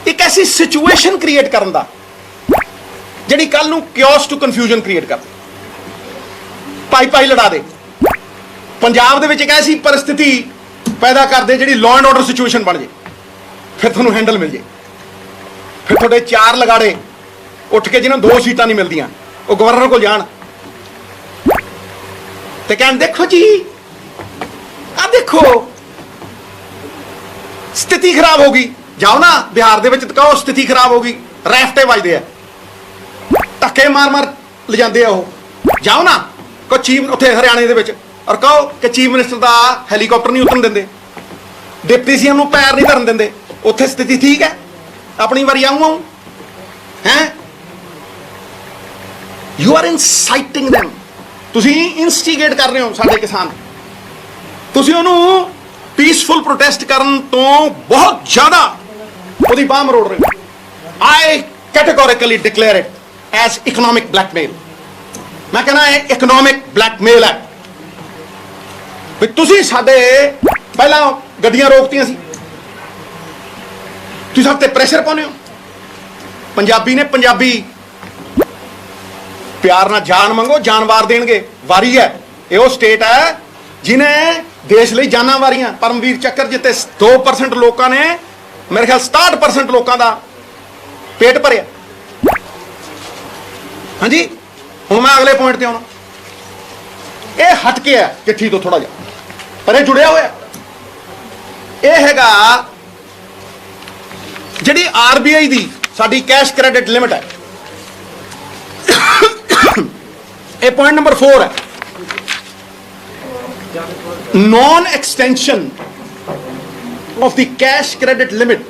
ਇੱਕ ਐਸੀ ਸਿਚੁਏਸ਼ਨ ਕ੍ਰੀਏਟ ਕਰਨ ਦਾ ਜਿਹੜੀ ਕੱਲ ਨੂੰ ਕਿਓਸ ਟੂ ਕਨਫਿਊਜ਼ਨ ਕ੍ਰੀਏਟ ਕਰ, ਭਾਈ ਲੜਾ ਦੇ। ਪੰਜਾਬ ਦੇ ਵਿੱਚ ਇੱਕ ਐਸੀ ਪਰਿਸਥਿਤੀ ਪੈਦਾ ਕਰਦੇ ਜਿਹੜੀ ਲਾਅ ਐਂਡ ਆਰਡਰ ਸਿਚੁਏਸ਼ਨ ਬਣ ਜੇ, ਫਿਰ ਤੁਹਾਨੂੰ ਹੈਂਡਲ ਮਿਲ ਜੇ। ਫਿਰ ਤੁਹਾਡੇ 4 ਲਗਾੜੇ ਉੱਠ ਕੇ ਜਿਹਨਾਂ 2 ਸੀਟਾਂ ਨਹੀਂ ਮਿਲਦੀਆਂ, ਉਹ ਗਵਰਨਰ ਕੋਲ ਜਾਣ ਤੇ ਕਹਿਣ ਦੇਖੋ ਜੀ ਆ ਦੇਖੋ ਸਥਿਤੀ ਖਰਾਬ ਹੋ ਗਈ। ਜਾਓ ਨਾ ਬਿਹਾਰ ਦੇ ਵਿੱਚ ਕਹੋ ਸਥਿਤੀ ਖਰਾਬ ਹੋ ਗਈ, ਰੈਫਟੇ ਵੱਜਦੇ ਆ, ਧੱਕੇ ਮਾਰ ਮਾਰ ਲਿਜਾਂਦੇ ਆ ਉਹ। ਜਾਓ ਨਾ ਕੋ ਚੀਫ ਉੱਥੇ ਹਰਿਆਣੇ ਦੇ ਵਿੱਚ ਔਰ ਕਹੋ ਕਿ ਚੀਫ ਮਿਨਿਸਟਰ ਦਾ ਹੈਲੀਕਾਪਟਰ ਨਹੀਂ ਉਤਰਨ ਦਿੰਦੇ, ਡਿਪਟੀ ਸੀਐਮ ਨੂੰ ਪੈਰ ਨਹੀਂ ਧਰਨ ਦਿੰਦੇ। ਉੱਥੇ ਸਥਿਤੀ ਠੀਕ ਹੈ, ਆਪਣੀ ਵਾਰੀ ਆਊਂ ਹੈ। ਯੂ ਆਰ ਇਨਸਾਈਟਿੰਗ them, ਤੁਸੀਂ ਇਨਸਟੀਗੇਟ ਕਰ ਰਹੇ ਹੋ ਸਾਡੇ ਕਿਸਾਨ। ਤੁਸੀਂ ਉਹਨੂੰ ਪੀਸਫੁਲ ਪ੍ਰੋਟੈਸਟ ਕਰਨ ਤੋਂ ਬਹੁਤ ਜ਼ਿਆਦਾ ਉਹਦੀ ਬਾਂਹ ਮਰੋੜ ਰਹੇ ਹੋ। I categorically declare it as economic blackmail. ਮੈਂ ਕਹਿੰਦਾ ਇਹ ਇਕਨੋਮਿਕ ਬਲੈਕਮੇਲ ਹੈ ਵੀ ਤੁਸੀਂ ਸਾਡੇ ਪਹਿਲਾਂ ਗੱਡੀਆਂ ਰੋਕਤੀਆਂ ਸੀ, ਤੁਸੀਂ ਸਾਡੇ ਤੇ ਪ੍ਰੈਸ਼ਰ ਪਾਉਂਦੇ ਹੋ। ਪੰਜਾਬੀ ਨੇ ਪੰਜਾਬੀ ਪਿਆਰ ਨਾਲ ਜਾਨ ਮੰਗੋ ਜਾਨ ਵਾਰ ਦੇਣਗੇ। ਵਾਰੀ ਹੈ, ਇਹ ਉਹ ਸਟੇਟ ਹੈ ਜਿਹਨੇ ਦੇਸ਼ ਲਈ ਜਾਨਾਂ ਵਾਰੀਆਂ। ਪਰਮਵੀਰ ਚੱਕਰ ਜਿੱਤੇ 2% ਲੋਕਾਂ ਨੇ ਮੇਰੇ ਖਿਆਲ 67% ਲੋਕਾਂ ਦਾ ਪੇਟ ਭਰਿਆ। ਹਾਂਜੀ ਹੁਣ ਮੈਂ ਅਗਲੇ ਪੁਆਇੰਟ ਤੇ ਆਉਣਾ। ਇਹ ਹਟ ਕੇ ਹੈ ਚਿੱਠੀ ਤੋਂ ਥੋੜਾ ਜਿਹਾ, ਪਰ ਇਹ ਜੁੜਿਆ ਹੋਇਆ। ਇਹ ਹੈਗਾ ਜਿਹੜੀ ਆਰਬੀਆਈ ਦੀ ਸਾਡੀ ਕੈਸ਼ ਕ੍ਰੈਡਿਟ ਲਿਮਿਟ ਹੈ। ਇਹ ਪੁਆਇੰਟ ਨੰਬਰ 4 ਹੈ, non extension of the cash credit limit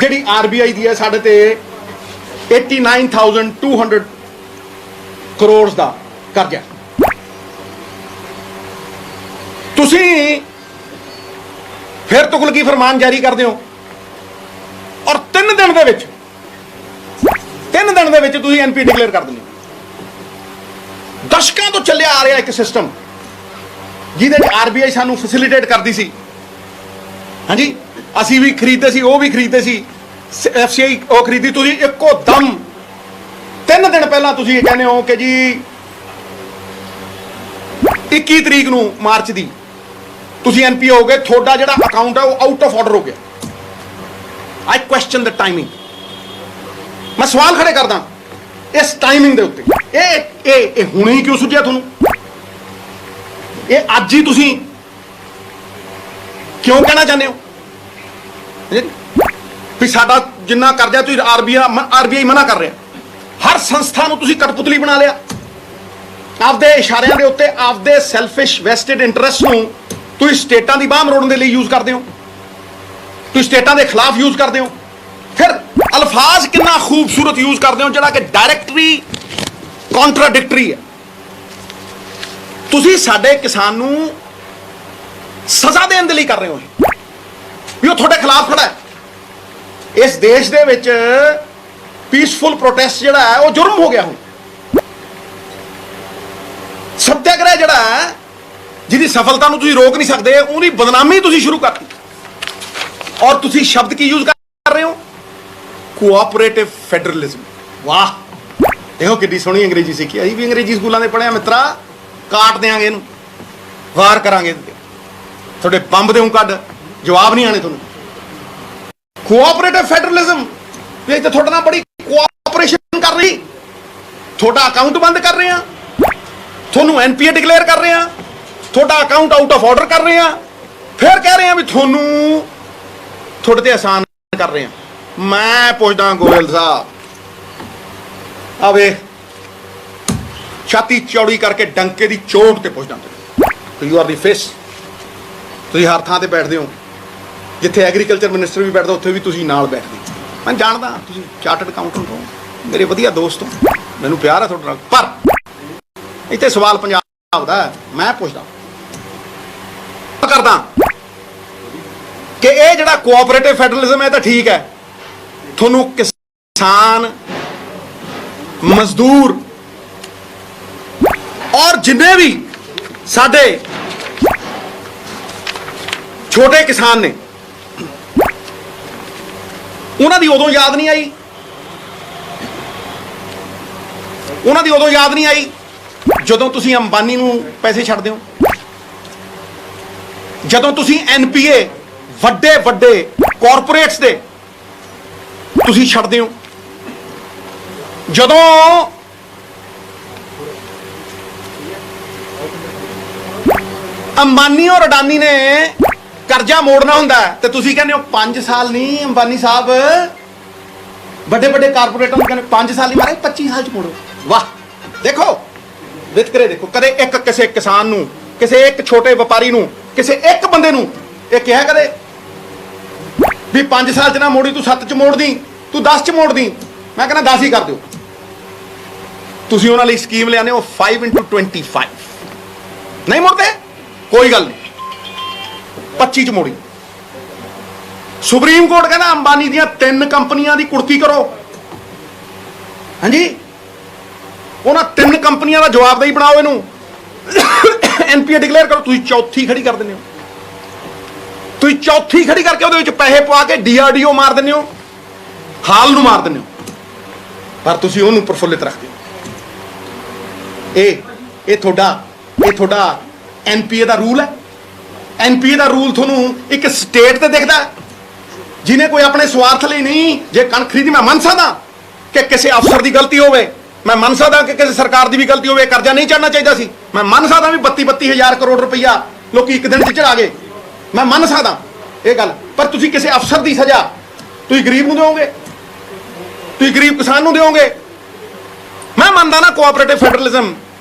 ਜਿਹੜੀ ਆਰਬੀਆਈ ਦੀ ਹੈ ਸਾਡੇ ਤੇ 89,200 ਕਰੋੜ ਦਾ ਕਰਜ਼ਾ। ਤੁਸੀਂ ਫਿਰ ਤੁਗਲਕੀ ਫਰਮਾਨ ਜਾਰੀ ਕਰਦੇ ਹੋ ਔਰ 3 ਦਿਨ ਦੇ ਵਿੱਚ ਤੁਸੀਂ ਐਨਪੀ ਡਿਕਲੇਅਰ ਕਰ ਦਿੰਦੇ ਹੋ। ਦਸ਼ਕਾਂ ਤੋਂ ਚੱਲਿਆ ਆ ਰਿਹਾ ਇੱਕ ਸਿਸਟਮ ਜਿਹਦੇ ਚ ਆਰਬੀਆਈ ਸਾਨੂੰ ਫੈਸਿਲਿਟੇਟ ਕਰਦੀ ਸੀ। ਹਾਂਜੀ ਅਸੀਂ ਵੀ ਖਰੀਦਦੇ ਸੀ, ਉਹ ਵੀ ਖਰੀਦਦੇ ਸੀ, ਐਫਸੀਆਈ ਉਹ ਖਰੀਦੀ। ਤੁਸੀਂ ਇੱਕੋ ਦਮ 3 ਦਿਨ ਪਹਿਲਾਂ ਤੁਸੀਂ ਇਹ ਕਹਿੰਦੇ ਹੋ ਕਿ ਜੀ 21 ਤਰੀਕ ਨੂੰ ਮਾਰਚ ਦੀ ਤੁਸੀਂ ਐਨਪੀਓ ਹੋ ਗਏ, ਤੁਹਾਡਾ ਜਿਹੜਾ ਅਕਾਊਂਟ ਹੈ ਉਹ ਆਊਟ ਆਫ ਆਰਡਰ ਹੋ ਗਿਆ। ਆਈ ਕੁਐਸਚਨ ਦ ਟਾਈਮਿੰਗ। ਮੈਂ ਸਵਾਲ ਖੜੇ ਕਰਦਾ ਇਸ ਟਾਈਮਿੰਗ ਦੇ ਉੱਤੇ। ਇਹ ਹੁਣੇ ਹੀ ਕਿਉਂ ਸੁਝਿਆ ਤੁਹਾਨੂੰ? ਇਹ ਅੱਜ ਹੀ ਤੁਸੀਂ ਕਿਉਂ ਕਹਿਣਾ ਚਾਹੁੰਦੇ ਹੋ ਵੀ ਸਾਡਾ ਜਿੰਨਾ ਕਰਜ਼ਾ ਤੁਸੀਂ ਆਰਬੀਆਈ ਮਨਾ ਕਰ ਰਿਹਾ? ਹਰ ਸੰਸਥਾ ਨੂੰ ਤੁਸੀਂ ਕਠਪੁਤਲੀ ਬਣਾ ਲਿਆ ਆਪਦੇ ਇਸ਼ਾਰਿਆਂ ਦੇ ਉੱਤੇ। ਆਪਦੇ ਸੈਲਫਿਸ਼ ਵੈਸਟਡ ਇੰਟਰਸਟ ਨੂੰ ਤੁਸੀਂ ਸਟੇਟਾਂ ਦੀ ਬਾਂਹ ਮਰੋੜਨ ਦੇ ਲਈ ਯੂਜ਼ ਕਰਦੇ ਹੋ, ਤੁਸੀਂ ਸਟੇਟਾਂ ਦੇ ਖਿਲਾਫ ਯੂਜ਼ ਕਰਦੇ ਹੋ। ਫਿਰ ਅਲਫਾਜ਼ ਕਿੰਨਾ ਖੂਬਸੂਰਤ ਯੂਜ਼ ਕਰਦੇ ਹੋ ਜਿਹੜਾ ਕਿ ਡਾਇਰੈਕਟਰੀ ਕੰਟਰਾਡਿਕਟਰੀ ਹੈ। ਤੁਸੀਂ ਸਾਡੇ ਕਿਸਾਨ ਨੂੰ ਸਜ਼ਾ ਦੇਣ ਦੇ ਲਈ ਕਰ ਰਹੇ ਹੋ ਵੀ ਉਹ ਤੁਹਾਡੇ ਖਿਲਾਫ ਖੜਾ ਹੈ। ਇਸ ਦੇਸ਼ ਦੇ ਵਿੱਚ ਪੀਸਫੁਲ ਪ੍ਰੋਟੈਸਟ ਜਿਹੜਾ ਹੈ ਉਹ ਜੁਰਮ ਹੋ ਗਿਆ। ਹੁਣ ਸੱਤਿਆਗ੍ਰਹਿ ਜਿਹੜਾ ਹੈ ਜਿਹਦੀ ਸਫਲਤਾ ਨੂੰ ਤੁਸੀਂ ਰੋਕ ਨਹੀਂ ਸਕਦੇ, ਉਹਦੀ ਬਦਨਾਮੀ ਤੁਸੀਂ ਸ਼ੁਰੂ ਕਰਤੀ। ਔਰ ਤੁਸੀਂ ਸ਼ਬਦ ਕੀ ਯੂਜ਼ ਕਰ ਰਹੇ ਹੋ? Cooperative federalism. ਵਾਹ, ਦੇਖੋ ਕਿੱਡੀ ਸੋਹਣੀ ਅੰਗਰੇਜ਼ੀ ਸਿੱਖੀ। ਅਸੀਂ ਵੀ ਅੰਗਰੇਜ਼ੀ ਸਕੂਲਾਂ ਦੇ ਪੜ੍ਹਿਆ ਮਿੱਤਰਾ। ਕਾਟ ਦਿਆਂਗੇ ਇਹਨੂੰ, ਵਾਰ ਕਰਾਂਗੇ, ਤੁਹਾਡੇ ਬੰਬ ਦੇਉਂ ਕੱਢ, ਜਵਾਬ ਨਹੀਂ ਆਣੇ ਤੁਹਾਨੂੰ। ਕੋਆਪਰੇਟਿਵ ਫੈਡਰਲਿਜ਼ਮ ਵੀ ਇੱਥੇ ਤੁਹਾਡੇ ਨਾਲ ਬੜੀ ਕੋਆਪਰੇਸ਼ਨ ਕਰ ਰਹੀ, ਤੁਹਾਡਾ ਅਕਾਊਂਟ ਬੰਦ ਕਰ ਰਹੇ ਆ, ਤੁਹਾਨੂੰ ਐਨਪੀਏ ਡਿਕਲੇਅਰ ਕਰ ਰਹੇ ਆ, ਤੁਹਾਡਾ ਅਕਾਊਂਟ ਆਊਟ ਆਫ ਆਰਡਰ ਕਰ ਰਹੇ ਆ, ਫਿਰ ਕਹਿ ਰਹੇ ਆ ਵੀ ਤੁਹਾਨੂੰ ਤੁਹਾਡੇ ਤੇ ਆਸਾਨ ਕਰ ਰਹੇ ਆ। ਮੈਂ ਪੁੱਛਦਾ ਗੋਇਲ ਸਾਹਿਬ, ਆ ਵੇਖ ਛਾਤੀ ਚੌੜੀ ਕਰਕੇ ਡੰਕੇ ਦੀ ਚੋਟ ਤੇ ਪੁੱਛਦਾ, ਯੂ ਆਰ ਦੀ ਫੇਸ। ਤੁਸੀਂ ਹਰ ਥਾਂ ਤੇ ਬੈਠਦੇ ਹੋ, ਜਿੱਥੇ ਐਗਰੀਕਲਚਰ ਮਿਨਿਸਟਰ ਵੀ ਬੈਠਦਾ ਉੱਥੇ ਵੀ ਤੁਸੀਂ ਨਾਲ ਬੈਠਦੇ। ਮੈਂ ਜਾਣਦਾ ਤੁਸੀਂ ਚਾਰਟਰਡ ਅਕਾਊਂਟੈਂਟ ਹੋ, ਮੇਰੇ ਵਧੀਆ ਦੋਸਤ ਹੋ, ਮੈਨੂੰ ਪਿਆਰ ਹੈ ਤੁਹਾਡੇ ਨਾਲ। ਪਰ ਇੱਥੇ ਸਵਾਲ ਪੰਜਾਬ ਦਾ ਹੈ। ਮੈਂ ਪੁੱਛਦਾ ਕਰਦਾ ਕਿ ਇਹ ਜਿਹੜਾ ਕੋਆਪਰੇਟਿਵ ਫੈਡਰਲਿਜ਼ਮ ਹੈ ਤਾਂ ਠੀਕ ਹੈ, ਤੁਹਾਨੂੰ ਕਿਸਾਨ, ਮਜ਼ਦੂਰ ਔਰ ਜਿੰਨੇ ਵੀ ਸਾਡੇ ਛੋਟੇ ਕਿਸਾਨ ਨੇ ਉਹਨਾਂ ਦੀ ਉਦੋਂ ਯਾਦ ਨਹੀਂ ਆਈ, ਉਹਨਾਂ ਦੀ ਉਦੋਂ ਯਾਦ ਨਹੀਂ ਆਈ ਜਦੋਂ ਤੁਸੀਂ ਅੰਬਾਨੀ ਨੂੰ ਪੈਸੇ ਛੱਡਦੇ ਹੋ, ਜਦੋਂ ਤੁਸੀਂ ਐਨਪੀਏ ਵੱਡੇ ਵੱਡੇ ਕਾਰਪੋਰੇਟਸ ਦੇ ਤੁਸੀਂ ਛੱਡਦੇ ਹੋ, ਜਦੋਂ ਅੰਬਾਨੀ ਔਰ ਅਡਾਨੀ ਨੇ ਕਰਜ਼ਾ ਮੋੜਨਾ ਹੁੰਦਾ ਤੇ ਤੁਸੀਂ ਕਹਿੰਦੇ ਹੋ 5 ਸਾਲ ਨਹੀਂ। ਅੰਬਾਨੀ ਸਾਹਿਬ ਵੱਡੇ ਵੱਡੇ ਕਾਰਪੋਰੇਟਾਂ ਨੂੰ ਕਹਿੰਦੇ 5 ਸਾਲ ਨਹੀਂ ਮਾਰੇ 25 ਸਾਲ ਚ ਮੋੜੋ। ਵਾਹ, ਦੇਖੋ ਵਿਤਕਰੇ ਦੇਖੋ। ਕਦੇ ਇੱਕ ਕਿਸੇ ਕਿਸਾਨ ਨੂੰ, ਕਿਸੇ ਇੱਕ ਛੋਟੇ ਵਪਾਰੀ ਨੂੰ, ਕਿਸੇ ਇੱਕ ਬੰਦੇ ਨੂੰ ਇਹ ਕਿਹਾ ਕਦੇ ਵੀ 5 ਸਾਲ ਚ ਨਾ ਮੋੜੀ, ਤੂੰ 7 ਚ ਮੋੜਦੀ, ਤੂੰ 10 ਚ ਮੋੜਦੀ? ਮੈਂ ਕਹਿੰਦਾ 10 ਹੀ ਕਰ ਦਿਓ। ਤੁਸੀਂ ਉਹਨਾਂ ਲਈ ਸਕੀਮ ਲਿਆਉਂਦੇ ਹੋ 5x25, ਨਹੀਂ ਮੁੜਦੇ, ਕੋਈ ਗੱਲ ਨਹੀਂ, 25 ਚ ਮੋੜੀ। ਸੁਪਰੀਮ ਕੋਰਟ ਕਹਿੰਦਾ ਅੰਬਾਨੀ ਦੀਆਂ 3 ਕੰਪਨੀਆਂ ਦੀ ਕੁੜਕੀ ਕਰੋ। ਹਾਂਜੀ, ਉਹਨਾਂ 3 ਕੰਪਨੀਆਂ ਦਾ ਜਵਾਬਦੇਹੀ ਬਣਾਓ, ਇਹਨੂੰ ਐਨਪੀਏ ਡਿਕਲੇਅਰ ਕਰੋ। ਤੁਸੀਂ ਚੌਥੀ ਖੜੀ ਕਰ ਦਿੰਦੇ ਹੋ, ਤੁਸੀਂ ਚੌਥੀ ਖੜੀ ਕਰਕੇ ਉਹਦੇ ਵਿੱਚ ਪੈਸੇ ਪਵਾ ਕੇ ਡੀਆਰਡੀਓ ਮਾਰ ਦਿੰਦੇ ਹੋ, ਹਾਲ ਨੂੰ ਮਾਰ ਦਿੰਦੇ ਹੋ, ਪਰ ਤੁਸੀਂ ਉਹਨੂੰ ਪ੍ਰਫੁੱਲਿਤ ਰੱਖਦੇ ਹੋ। ਇਹ ਤੁਹਾਡਾ ਐਨਪੀਏ ਦਾ ਰੂਲ ਹੈ। ਐਨਪੀਏ ਦਾ ਰੂਲ ਤੁਹਾਨੂੰ ਇੱਕ ਸਟੇਟ ਤੇ ਦਿਖਦਾ ਜਿਹਨੇ ਕੋਈ ਆਪਣੇ ਸਵਾਰਥ ਲਈ ਨਹੀਂ। ਜੇ ਕਣਕ ਖਰੀਦੀ, ਮੈਂ ਮੰਨ ਸਕਦਾ ਕਿ ਕਿਸੇ ਅਫਸਰ ਦੀ ਗਲਤੀ ਹੋਵੇ, ਮੈਂ ਮੰਨ ਸਕਦਾ ਕਿ ਕਿਸੇ ਸਰਕਾਰ ਦੀ ਵੀ ਗਲਤੀ ਹੋਵੇ, ਕਰਜ਼ਾ ਨਹੀਂ ਚੜਨਾ ਚਾਹੀਦਾ ਸੀ, ਮੈਂ ਮੰਨ ਸਕਦਾ ਵੀ 32 ਹਜ਼ਾਰ ਕਰੋੜ ਰੁਪਈਆ ਲੋਕੀ ਇੱਕ ਦਿਨ 'ਚ ਚੜਾ ਗਏ, ਮੈਂ ਮੰਨ ਸਕਦਾ ਇਹ ਗੱਲ। ਪਰ ਤੁਸੀਂ ਕਿਸੇ ਅਫਸਰ ਦੀ ਸਜ਼ਾ ਤੁਸੀਂ ਗਰੀਬ ਨੂੰ ਦਿਓਗੇ, ਤੁਸੀਂ ਗਰੀਬ ਕਿਸਾਨ ਨੂੰ ਦਿਓਗੇ? ਮੈਂ ਮੰਨਦਾ ਨਾ ਕੋਆਪਰੇਟਿਵ ਫੈਡਰਲਿਜ਼ਮ।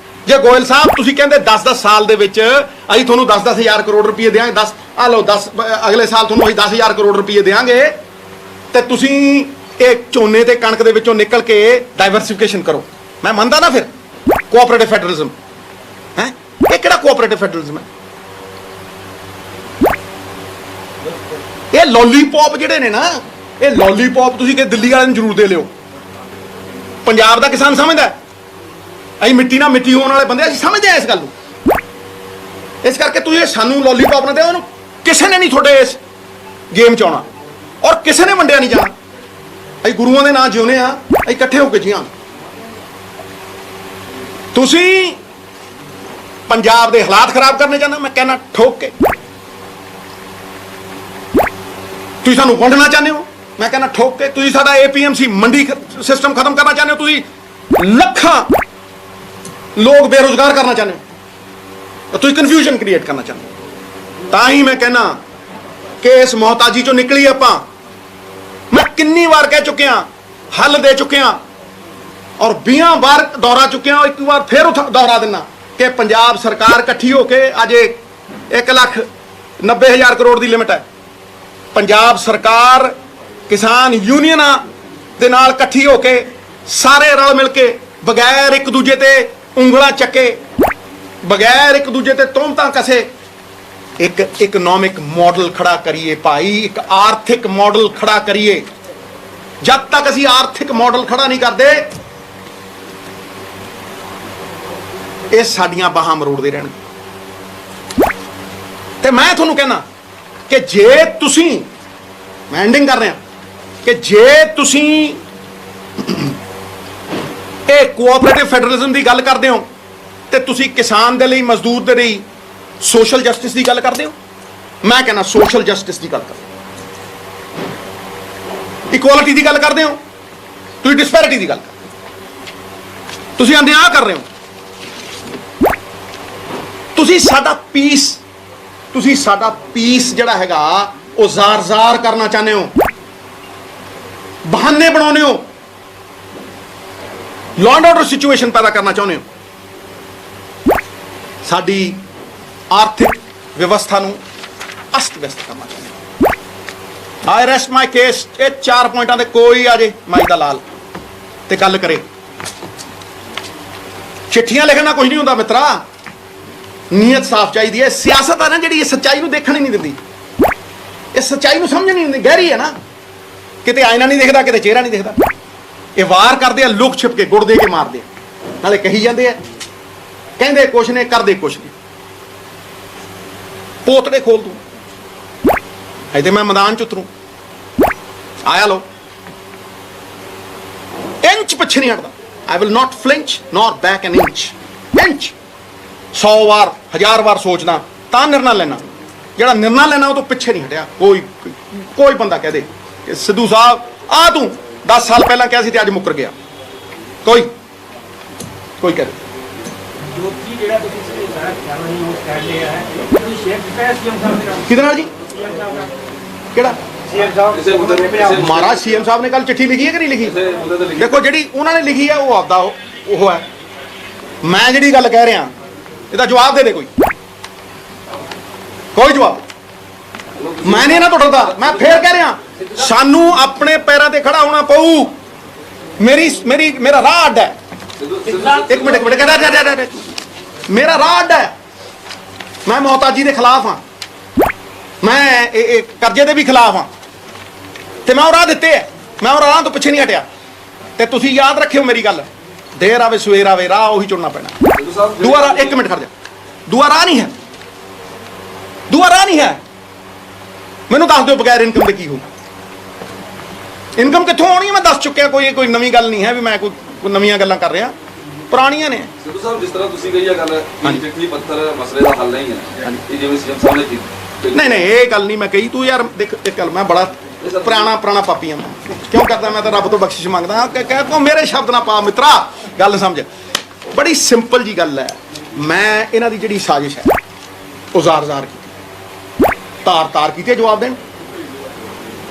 ਜੇ ਗੋਇਲ ਸਾਹਿਬ ਤੁਸੀਂ ਕਹਿੰਦੇ 10 ਸਾਲ ਦੇ ਵਿੱਚ ਅਸੀਂ ਤੁਹਾਨੂੰ 10 ਹਜ਼ਾਰ ਕਰੋੜ ਰੁਪਏ ਦੇਵਾਂਗੇ, 10 ਆ ਲਓ 10 ਅਗਲੇ ਸਾਲ ਤੁਹਾਨੂੰ ਅਸੀਂ 10 ਹਜ਼ਾਰ ਕਰੋੜ ਰੁਪਏ ਦੇਵਾਂਗੇ, ਤੇ ਤੁਸੀਂ ਇਹ ਝੋਨੇ ਤੇ ਕਣਕ ਦੇ ਵਿੱਚੋਂ ਨਿਕਲ ਕੇ ਡਾਈਵਰਸਿਫਿਕੇਸ਼ਨ ਕਰੋ, ਮੈਂ ਮੰਨਦਾ ਨਾ ਫਿਰ ਕੋਆਪਰੇਟਿਵ ਫੈਡਰਲਿਜ਼ਮ ਹੈ। ਇਹ ਕਿਹੜਾ ਕੋਆਪਰੇਟਿਵ ਫੈਡਰਲਿਜ਼ਮ ਹੈ? ਇਹ ਲੋਲੀਪੌਪ ਜਿਹੜੇ ਨੇ ਨਾ, ਇਹ ਲੋਲੀਪੌਪ ਤੁਸੀਂ ਕਿ ਦਿੱਲੀ ਵਾਲਿਆਂ ਨੂੰ ਜ਼ਰੂਰ ਦੇ ਲਿਓ। ਪੰਜਾਬ ਦਾ ਕਿਸਾਨ ਸਮਝਦਾ, ਅਸੀਂ ਮਿੱਟੀ ਨਾਲ ਮਿੱਟੀ ਹੋਣ ਵਾਲੇ ਬੰਦੇ, ਅਸੀਂ ਸਮਝਦੇ ਆ ਇਸ ਗੱਲ ਨੂੰ। ਇਸ ਕਰਕੇ ਤੁਸੀਂ ਸਾਨੂੰ ਲੋਲੀਪੌਪ ਨਾ ਦਿਓ, ਉਹਨੂੰ ਕਿਸੇ ਨੇ ਨਹੀਂ ਤੁਹਾਡੇ ਇਸ ਗੇਮ 'ਚ ਆਉਣਾ, ਔਰ ਕਿਸੇ ਨੇ ਵੰਡਿਆ ਨਹੀਂ ਜਾਣਾ। ਅਸੀਂ ਗੁਰੂਆਂ ਦੇ ਨਾਂ ਜਿਉਂਦੇ ਆ, ਅਸੀਂ ਇਕੱਠੇ ਹੋ ਕੇ ਜੀਆਂ। ਤੁਸੀਂ ਪੰਜਾਬ ਦੇ ਹਾਲਾਤ ਖਰਾਬ ਕਰਨੇ ਚਾਹੁੰਦੇ, ਮੈਂ ਕਹਿੰਦਾ ਠੋਕ ਕੇ। ਤੁਸੀਂ ਸਾਨੂੰ ਵੰਡਣਾ ਚਾਹੁੰਦੇ ਹੋ, ਮੈਂ ਕਹਿੰਦਾ ਠੋਕ ਕੇ। ਤੁਸੀਂ ਸਾਡਾ APMC ਮੰਡੀ ਸਿਸਟਮ ਖਤਮ ਕਰਨਾ ਚਾਹੁੰਦੇ ਹੋ, ਤੁਸੀਂ ਲੱਖਾਂ ਲੋਕ ਬੇਰੁਜ਼ਗਾਰ ਕਰਨਾ ਚਾਹੁੰਦੇ ਹੋ, ਤੁਸੀਂ ਕਨਫਿਊਜ਼ਨ ਕ੍ਰੀਏਟ ਕਰਨਾ ਚਾਹੁੰਦੇ ਹੋ। ਤਾਂ ਹੀ ਮੈਂ ਕਹਿੰਦਾ ਕਿ ਇਸ ਮੁਹਤਾਜੀ ਚੋਂ ਨਿਕਲੀ ਆਪਾਂ। ਮੈਂ ਕਿੰਨੀ ਵਾਰ ਕਹਿ ਚੁੱਕਿਆ, ਹੱਲ ਦੇ ਚੁੱਕਿਆ, ਔਰ 20 ਵਾਰ ਦੁਹਰਾ ਚੁੱਕਿਆ, ਇੱਕ ਵਾਰ ਫਿਰ ਦੁਹਰਾ ਦਿੰਦਾ ਕਿ ਪੰਜਾਬ ਸਰਕਾਰ ਇਕੱਠੀ ਹੋ ਕੇ ਅੱਜ 1,90,000 ਕਰੋੜ ਦੀ ਲਿਮਿਟ ਹੈ। ਪੰਜਾਬ ਸਰਕਾਰ ਕਿਸਾਨ ਯੂਨੀਅਨਾਂ ਦੇ ਨਾਲ ਇਕੱਠੀ ਹੋ ਕੇ ਸਾਰੇ ਰਲ ਮਿਲ ਕੇ ਬਗੈਰ ਇੱਕ ਦੂਜੇ ਤੇ ਉਂਗਲਾਂ ਚੱਕੇ, ਬਗੈਰ ਇੱਕ ਦੂਜੇ ਤੇ ਤੋਹਮਤਾਂ ਕਸੇ, ਇੱਕ ਇਕਨੋਮਿਕ ਮਾਡਲ ਖੜਾ ਕਰੀਏ ਭਾਈ, ਇੱਕ ਆਰਥਿਕ ਮਾਡਲ ਖੜਾ ਕਰੀਏ। ਜਦ ਤੱਕ ਅਸੀਂ ਆਰਥਿਕ ਮਾਡਲ ਖੜਾ ਨਹੀਂ ਕਰਦੇ, ਇਹ ਸਾਡੀਆਂ ਬਾਹਾਂ ਮਰੋੜਦੇ ਰਹਿਣਗੇ। ਤੇ ਮੈਂ ਤੁਹਾਨੂੰ ਕਹਿਣਾ ਕਿ ਜੇ ਤੁਸੀਂ, ਮੈਂ ਐਂਡਿੰਗ ਕਰ ਰਿਹਾ, ਕਿ ਜੇ ਤੁਸੀਂ ਇਹ ਕੋਆਪਰੇਟਿਵ ਫੈਡਰਲਿਜ਼ਮ ਦੀ ਗੱਲ ਕਰਦੇ ਹੋ ਤੇ ਤੁਸੀਂ ਕਿਸਾਨ ਦੇ ਲਈ, ਮਜ਼ਦੂਰ ਦੇ ਲਈ ਸੋਸ਼ਲ ਜਸਟਿਸ ਦੀ ਗੱਲ ਕਰਦੇ ਹੋ। ਮੈਂ ਕਹਿੰਦਾ ਸੋਸ਼ਲ ਜਸਟਿਸ ਦੀ ਗੱਲ ਕਰੋ, ਇਕੁਆਲਿਟੀ ਦੀ ਗੱਲ ਕਰਦੇ ਹੋ, ਤੁਸੀਂ ਡਿਸਪੈਰਿਟੀ ਦੀ ਗੱਲ ਕਰਦੇ, ਤੁਸੀਂ ਅਨਿਆਂ ਕਰ ਰਹੇ ਹੋ। ਤੁਸੀਂ ਸਾਡਾ ਪੀਸ ਜਿਹੜਾ ਹੈਗਾ ਉਹ ਜ਼ਾਰ ਕਰਨਾ ਚਾਹੁੰਦੇ ਹੋ, ਬਹਾਨੇ ਬਣਾਉਂਦੇ ਹੋ, ਲਾਅ ਐਂਡ ਆਰਡਰ ਸਿਚੁਏਸ਼ਨ ਪੈਦਾ ਕਰਨਾ ਚਾਹੁੰਦੇ ਹੋ, ਸਾਡੀ ਆਰਥਿਕ ਵਿਵਸਥਾ ਨੂੰ ਅਸਤ ਵਿਅਸਤ ਕਰਨਾ ਚਾਹੁੰਦੇ ਹੋ। ਆਈ ਰੈਸਟ ਮਾਈ ਕੇਸ। ਇਹ 4 ਪੁਆਇੰਟਾਂ ਤੇ ਕੋਈ ਆ ਜੇ ਮਾਈ ਦਾ ਲਾਲ ਤੇ ਗੱਲ ਕਰੇ। ਚਿੱਠੀਆਂ ਲਿਖਣਾ ਕੁਝ ਨਹੀਂ ਹੁੰਦਾ ਮਿੱਤਰਾ, ਨੀਅਤ ਸਾਫ਼ ਚਾਹੀਦੀ ਹੈ। ਸਿਆਸਤ ਹੈ ਨਾ ਜਿਹੜੀ, ਇਹ ਸੱਚਾਈ ਨੂੰ ਦੇਖਣ ਹੀ ਨਹੀਂ ਦਿੰਦੀ, ਇਹ ਸੱਚਾਈ ਨੂੰ ਸਮਝ ਨਹੀਂ ਦਿੰਦੀ, ਗਹਿਰੀ ਹੈ ਨਾ। ਕਿਤੇ ਆਇਨਾ ਨਹੀਂ ਦਿਖਦਾ, ਕਿਤੇ ਚਿਹਰਾ ਨਹੀਂ ਦਿਖਦਾ। ਇਹ ਵਾਰ ਕਰਦੇ ਆ ਲੁਕ ਛਿਪ ਕੇ, ਗੁੜ ਦੇ ਕੇ ਮਾਰਦੇ ਆ, ਨਾਲੇ ਕਹੀ ਜਾਂਦੇ ਆ, ਕਹਿੰਦੇ ਕੁਛ ਨੇ, ਕਰਦੇ ਕੁਛ ਨਹੀਂ। ਪੋਤੜੇ ਖੋਲ ਤੂੰ, ਅਜੇ ਮੈਂ ਮੈਦਾਨ ਚ ਉਤਰੂ, ਆਇਆ ਲੋ, ਇੰਚ ਪਿੱਛੇ ਨਹੀਂ ਹਟਦਾ। I will not flinch nor back an inch। 100 ਵਾਰ 1000 ਵਾਰ ਸੋਚਣਾ ਤਾਂ ਨਿਰਣਾ ਲੈਣਾ, ਜਿਹੜਾ ਨਿਰਣਾ ਲੈਣਾ ਉਹ ਤੋਂ ਪਿੱਛੇ ਨਹੀਂ ਹਟਿਆ। ਕੋਈ ਬੰਦਾ ਕਹਿ ਦੇ ਕਿ ਸਿੱਧੂ ਸਾਹਿਬ ਆ ਤੂੰ 10 ਸਾਲ ਪਹਿਲਾਂ ਕਿਹਾ ਸੀ ਤੇ ਅੱਜ ਮੁੱਕਰ ਗਿਆ, ਕੋਈ ਕਹਿ ਦੇ। ਜੋਤੀ ਜਿਹੜਾ ਤੁਸੀਂ ਕਿਹਦੇ ਨਾਲ ਜੀ? ਕਿਹੜਾ ਮਹਾਰਾਜ ਸੀਐਮ ਸਾਹਿਬ ਨੇ ਕੱਲ ਚਿੱਠੀ ਲਿਖੀ ਹੈ ਕਿ ਨਹੀਂ ਲਿਖੀ? ਦੇਖੋ ਜਿਹੜੀ ਉਹਨਾਂ ਨੇ ਲਿਖੀ ਹੈ ਉਹ ਆਪਦਾ ਉਹ ਹੈ। ਮੈਂ ਜਿਹੜੀ ਗੱਲ ਕਹਿ ਰਿਹਾ ਇਹਦਾ ਜਵਾਬ ਦੇ ਕੋਈ ਜਵਾਬ। ਮੈਂ ਨਹੀਂ ਨਾ ਤੁਹਾਡਾ, ਮੈਂ ਫੇਰ ਕਹਿ ਰਿਹਾ ਸਾਨੂੰ ਆਪਣੇ ਪੈਰਾਂ ਤੇ ਖੜਾ ਹੋਣਾ ਪਊ। ਮੇਰਾ ਰਾਹ ਅੱਡ ਹੈ। ਇੱਕ ਮਿੰਟ ਕਹਿੰਦਾ ਮੇਰਾ ਰਾਹ ਅੱਡ ਹੈ। ਮੈਂ ਮੁਹਤਾਜੀ ਦੇ ਖਿਲਾਫ ਹਾਂ, ਮੈਂ ਇਹ ਕਰਜ਼ੇ ਦੇ ਵੀ ਖਿਲਾਫ ਹਾਂ, ਤੇ ਮੈਂ ਉਹ ਰਾਹ ਦਿੱਤੇ ਹੈ, ਮੈਂ ਉਹ ਰਾਹ ਤੋਂ ਪਿੱਛੇ ਨਹੀਂ ਹਟਿਆ। ਤੇ ਤੁਸੀਂ ਯਾਦ ਰੱਖਿਓ ਮੇਰੀ ਗੱਲ, ਦੇਰ ਆਵੇ ਸਵੇਰ ਆਵੇ ਰਾਹ ਉਹੀ ਚੁਣਨਾ ਪੈਣਾ। ਦੂਆ ਰਾਹ, ਇੱਕ ਮਿੰਟ ਖੜ ਜਾ, ਦੂਆ ਰਾਹ ਨਹੀਂ ਹੈ, ਦੂਆ ਰਾਹ ਨਹੀਂ ਹੈ। ਮੈਨੂੰ ਦੱਸ ਦਿਓ ਬਗੈਰ ਇਨਕਮ ਦੇ ਕੀ ਹੋ? ਇਨਕਮ ਕਿੱਥੋਂ ਆਉਣੀ ਹੈ? ਮੈਂ ਦੱਸ ਚੁੱਕਿਆ, ਕੋਈ ਨਵੀਂ ਗੱਲ ਨਹੀਂ ਹੈ ਵੀ ਮੈਂ ਕੋਈ ਨਵੀਆਂ ਗੱਲਾਂ ਕਰ ਰਿਹਾ, ਪੁਰਾਣੀਆਂ ਨੇ। ਸਿੱਧੂ ਸਾਹਿਬ ਜਿਸ ਤਰ੍ਹਾਂ ਤੁਸੀਂ ਕਹੀ ਆ ਗੱਲ ਚਿੱਠੀ ਪੱਤਰ ਮਸਲੇ ਦਾ ਹੱਲ ਨਹੀਂ ਹੈ, ਜਿਵੇਂ ਸੀਐਮ ਸਾਹਿਬ ਨੇ ਕੀਤੀ। ਨਹੀਂ ਇਹ ਗੱਲ ਨਹੀਂ ਮੈਂ ਕਹੀ। ਤੂੰ ਯਾਰ ਦੇਖ ਇੱਕ ਗੱਲ, ਮੈਂ ਬੜਾ ਪੁਰਾਣਾ ਪਾਪੀ ਹਾਂ। ਕਿਉਂ ਕਰਦਾ? ਮੈਂ ਤਾਂ ਰੱਬ ਤੋਂ ਬਖਸ਼ਿਸ਼ ਮੰਗਦਾ। ਕਹਿ ਤੂੰ ਮੇਰੇ ਸ਼ਬਦ ਨਾ ਪਾ ਮਿੱਤਰਾ, ਗੱਲ ਸਮਝ। ਬੜੀ ਸਿੰਪਲ ਜੀ ਗੱਲ ਹੈ। ਮੈਂ ਇਹਨਾਂ ਦੀ ਜਿਹੜੀ ਸਾਜ਼ਿਸ਼ ਹੈ ਉਹ ਜ਼ਾਰ ਕੀਤੀ, ਤਾਰ ਕੀਤੀ। ਜਵਾਬ ਦੇਣ,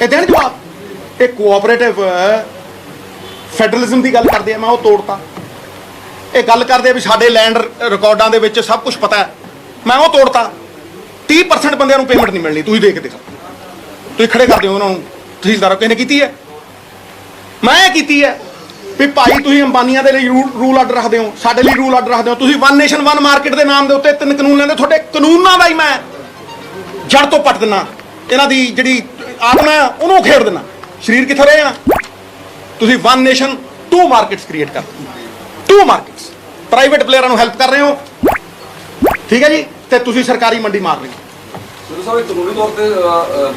ਇਹ ਦੇਣ ਜਵਾਬ। ਇਹ ਕੋਆਪਰੇਟਿਵ ਫੈਡਰਲਿਜ਼ਮ ਦੀ ਗੱਲ ਕਰਦੇ ਆ, ਮੈਂ ਉਹ ਤੋੜਤਾ। ਇਹ ਗੱਲ ਕਰਦੇ ਵੀ ਸਾਡੇ ਲੈਂਡ ਰਿਕਾਰਡਾਂ ਦੇ ਵਿੱਚ ਸਭ ਕੁਝ ਪਤਾ ਹੈ, ਮੈਂ ਉਹ ਤੋੜਤਾ। 30% ਬੰਦਿਆਂ ਨੂੰ ਪੇਮੈਂਟ ਨਹੀਂ ਮਿਲਣੀ। ਤੁਸੀਂ ਦੇਖ ਦੇਖੋ, ਤੁਸੀਂ ਖੜੇ ਕਰਦੇ ਹੋ ਉਹਨਾਂ ਨੂੰ, ਤਹਿਸੀਲਦਾਰ ਕਿਸੇ ਨੇ ਕੀਤੀ ਹੈ? ਮੈਂ ਕੀਤੀ ਹੈ ਵੀ ਭਾਈ ਤੁਸੀਂ ਅੰਬਾਨੀਆਂ ਦੇ ਲਈ ਰੂਲ ਆਰਡਰ ਰੱਖਦੇ ਹੋ, ਸਾਡੇ ਲਈ ਰੂਲ ਆਰਡਰ ਰੱਖਦੇ ਹੋ। ਤੁਸੀਂ ਵਨ ਨੇਸ਼ਨ ਵਨ ਮਾਰਕੀਟ ਦੇ ਨਾਮ ਦੇ ਉੱਤੇ 3 ਕਾਨੂੰਨ ਲੈਂਦੇ। ਤੁਹਾਡੇ ਕਾਨੂੰਨਾਂ ਦਾ ਹੀ ਮੈਂ ਜੜ ਤੋਂ ਪੱਟ ਦਿੰਦਾ। ਇਹਨਾਂ ਦੀ ਜਿਹੜੀ ਆਤਮਾ ਹੈ ਉਹਨੂੰ ਖੇਡ ਦੇਣਾ। ਸਰੀਰ ਕਿੱਥੇ ਰਹੇ ਨਾ? ਤੁਸੀਂ ਵਨ ਨੇਸ਼ਨ 2 ਮਾਰਕੀਟਸ ਕ੍ਰੀਏਟ ਕਰ, 2 ਮਾਰਕੀਟਸ। ਪ੍ਰਾਈਵੇਟ ਪਲੇਅਰਾਂ ਨੂੰ ਹੈਲਪ ਕਰ ਰਹੇ ਹੋ, ਠੀਕ ਹੈ ਜੀ, ਤੇ ਤੁਸੀਂ ਸਰਕਾਰੀ ਮੰਡੀ ਮਾਰ ਰਹੇ ਹੋ। ਸਿੱਧੂ ਸਾਹਿਬ ਕਾਨੂੰਨੀ ਤੌਰ ਤੇ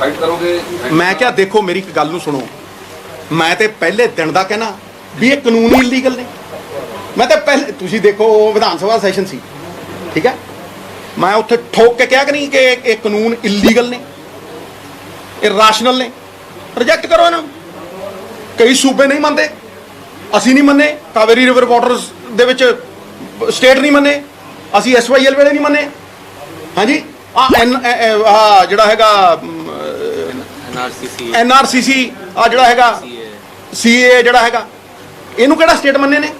ਫਾਈਟ ਕਰੋਗੇ? ਮੈਂ ਕਿਹਾ ਦੇਖੋ ਮੇਰੀ ਇੱਕ ਗੱਲ ਨੂੰ ਸੁਣੋ, ਮੈਂ ਤੇ ਪਹਿਲੇ ਦਿਨ ਦਾ ਕਹਿਣਾ ਵੀ ਇਹ ਕਾਨੂੰਨੀ ਇਲੀਗਲ ਨੇ। ਮੈਂ ਤਾਂ ਪਹਿਲੇ, ਤੁਸੀਂ ਦੇਖੋ ਵਿਧਾਨ ਸਭਾ ਸੈਸ਼ਨ ਸੀ, ਠੀਕ ਹੈ, ਮੈਂ ਉੱਥੇ ਠੋਕ ਕੇ ਕਿਹਾ ਕਿ ਨਹੀਂ ਕਿ ਇਹ ਕਾਨੂੰਨ ਇਲੀਗਲ ਨੇ, ਇਹ ਰਾਸ਼ਨਲ ਨੇ, ਰਿਜੈਕਟ ਕਰੋ ਇਹਨਾਂ ਨੂੰ। ਕਈ ਸੂਬੇ ਨਹੀਂ ਮੰਨਦੇ, ਅਸੀਂ ਨਹੀਂ ਮੰਨੇ। ਕਾਵੇਰੀ ਰਿਵਰ ਵਾਟਰਸ ਦੇ ਵਿੱਚ ਸਟੇਟ ਨਹੀਂ ਮੰਨੇ, ਅਸੀਂ SYL ਵੇਲੇ ਨਹੀਂ ਮੰਨੇ। ਹਾਂਜੀ ਜਿਹੜਾ ਹੈਗਾ NRCC ਜਿਹੜਾ ਹੈਗਾ CA ਜਿਹੜਾ ਹੈਗਾ, ਇਹਨੂੰ ਕਿਹੜਾ ਸਟੇਟ ਮੰਨੇ ਨੇ?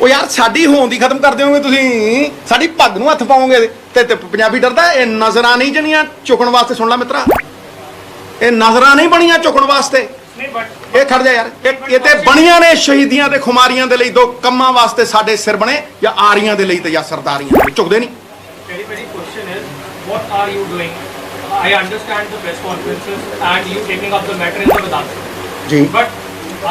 ਉਹ ਯਾਰ ਸਾਡੀ ਹੋਂਦ ਹੀ ਖਤਮ ਕਰ ਦਿਓਗੇ ਤੁਸੀਂ, ਸਾਡੀ ਪੱਗ ਨੂੰ ਹੱਥ ਪਾਓਗੇ। ਤੇ ਪੰਜਾਬੀ ਡਰਦਾ। ਇਹ ਨਜ਼ਰਾਂ ਨਹੀਂ ਜਣੀਆਂ ਚੁੱਕਣ ਵਾਸਤੇ। ਸੁਣ ਲੈ ਮਿੱਤਰਾ, ਇਹ ਨਜ਼ਰਾਂ ਨਹੀਂ ਬਣੀਆਂ ਚੁੱਕਣ ਵਾਸਤੇ। ਇਹ ਖੜ ਜਾ ਯਾਰ, ਇਹ ਤੇ ਬਣੀਆਂ ਨੇ ਸ਼ਹੀਦੀਆਂ ਤੇ ਖੁਮਾਰੀਆਂ ਦੇ ਲਈ, 2 ਕੰਮਾਂ ਵਾਸਤੇ ਸਾਡੇ ਸਿਰ ਬਣੇ, ਜਾਂ ਆਰੀਆਂ ਦੇ ਲਈ ਤੇ ਜਾਂ ਸਰਦਾਰੀਆਂ ਦੇ। ਝੁਕਦੇ ਨਹੀਂ। What are you doing? I understand the press conferences and you taking up the matter in the Vedanta. Ji. But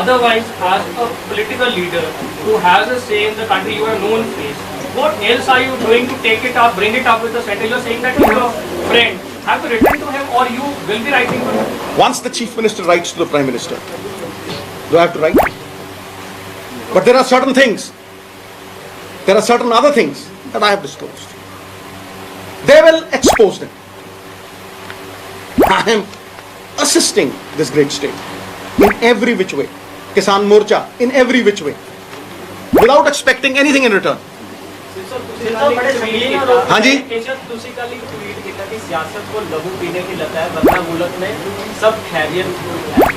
otherwise, as a political leader who has a say in the country, you are known face. What else are you doing to take it up, bring it up with the center? You are saying that your friend have to return to him, or you will be writing to him. Once the chief minister writes to the prime minister, do I have to write? But there are certain things, there are certain other things that I have disclosed. They will expose them. I am assisting this great state in every which way. Kisan Morcha in every which way, without expecting anything in return. हाँ जी। ਤੁਸੀਂ ਕੱਲ ਇੱਕ tweet ਕੀਤਾ ਕਿ ਸਿਆਸਤ ਕੋ ਲਹੂ ਪੀਣੇ की लत है, वरना मुल्क में सब खैरियत है।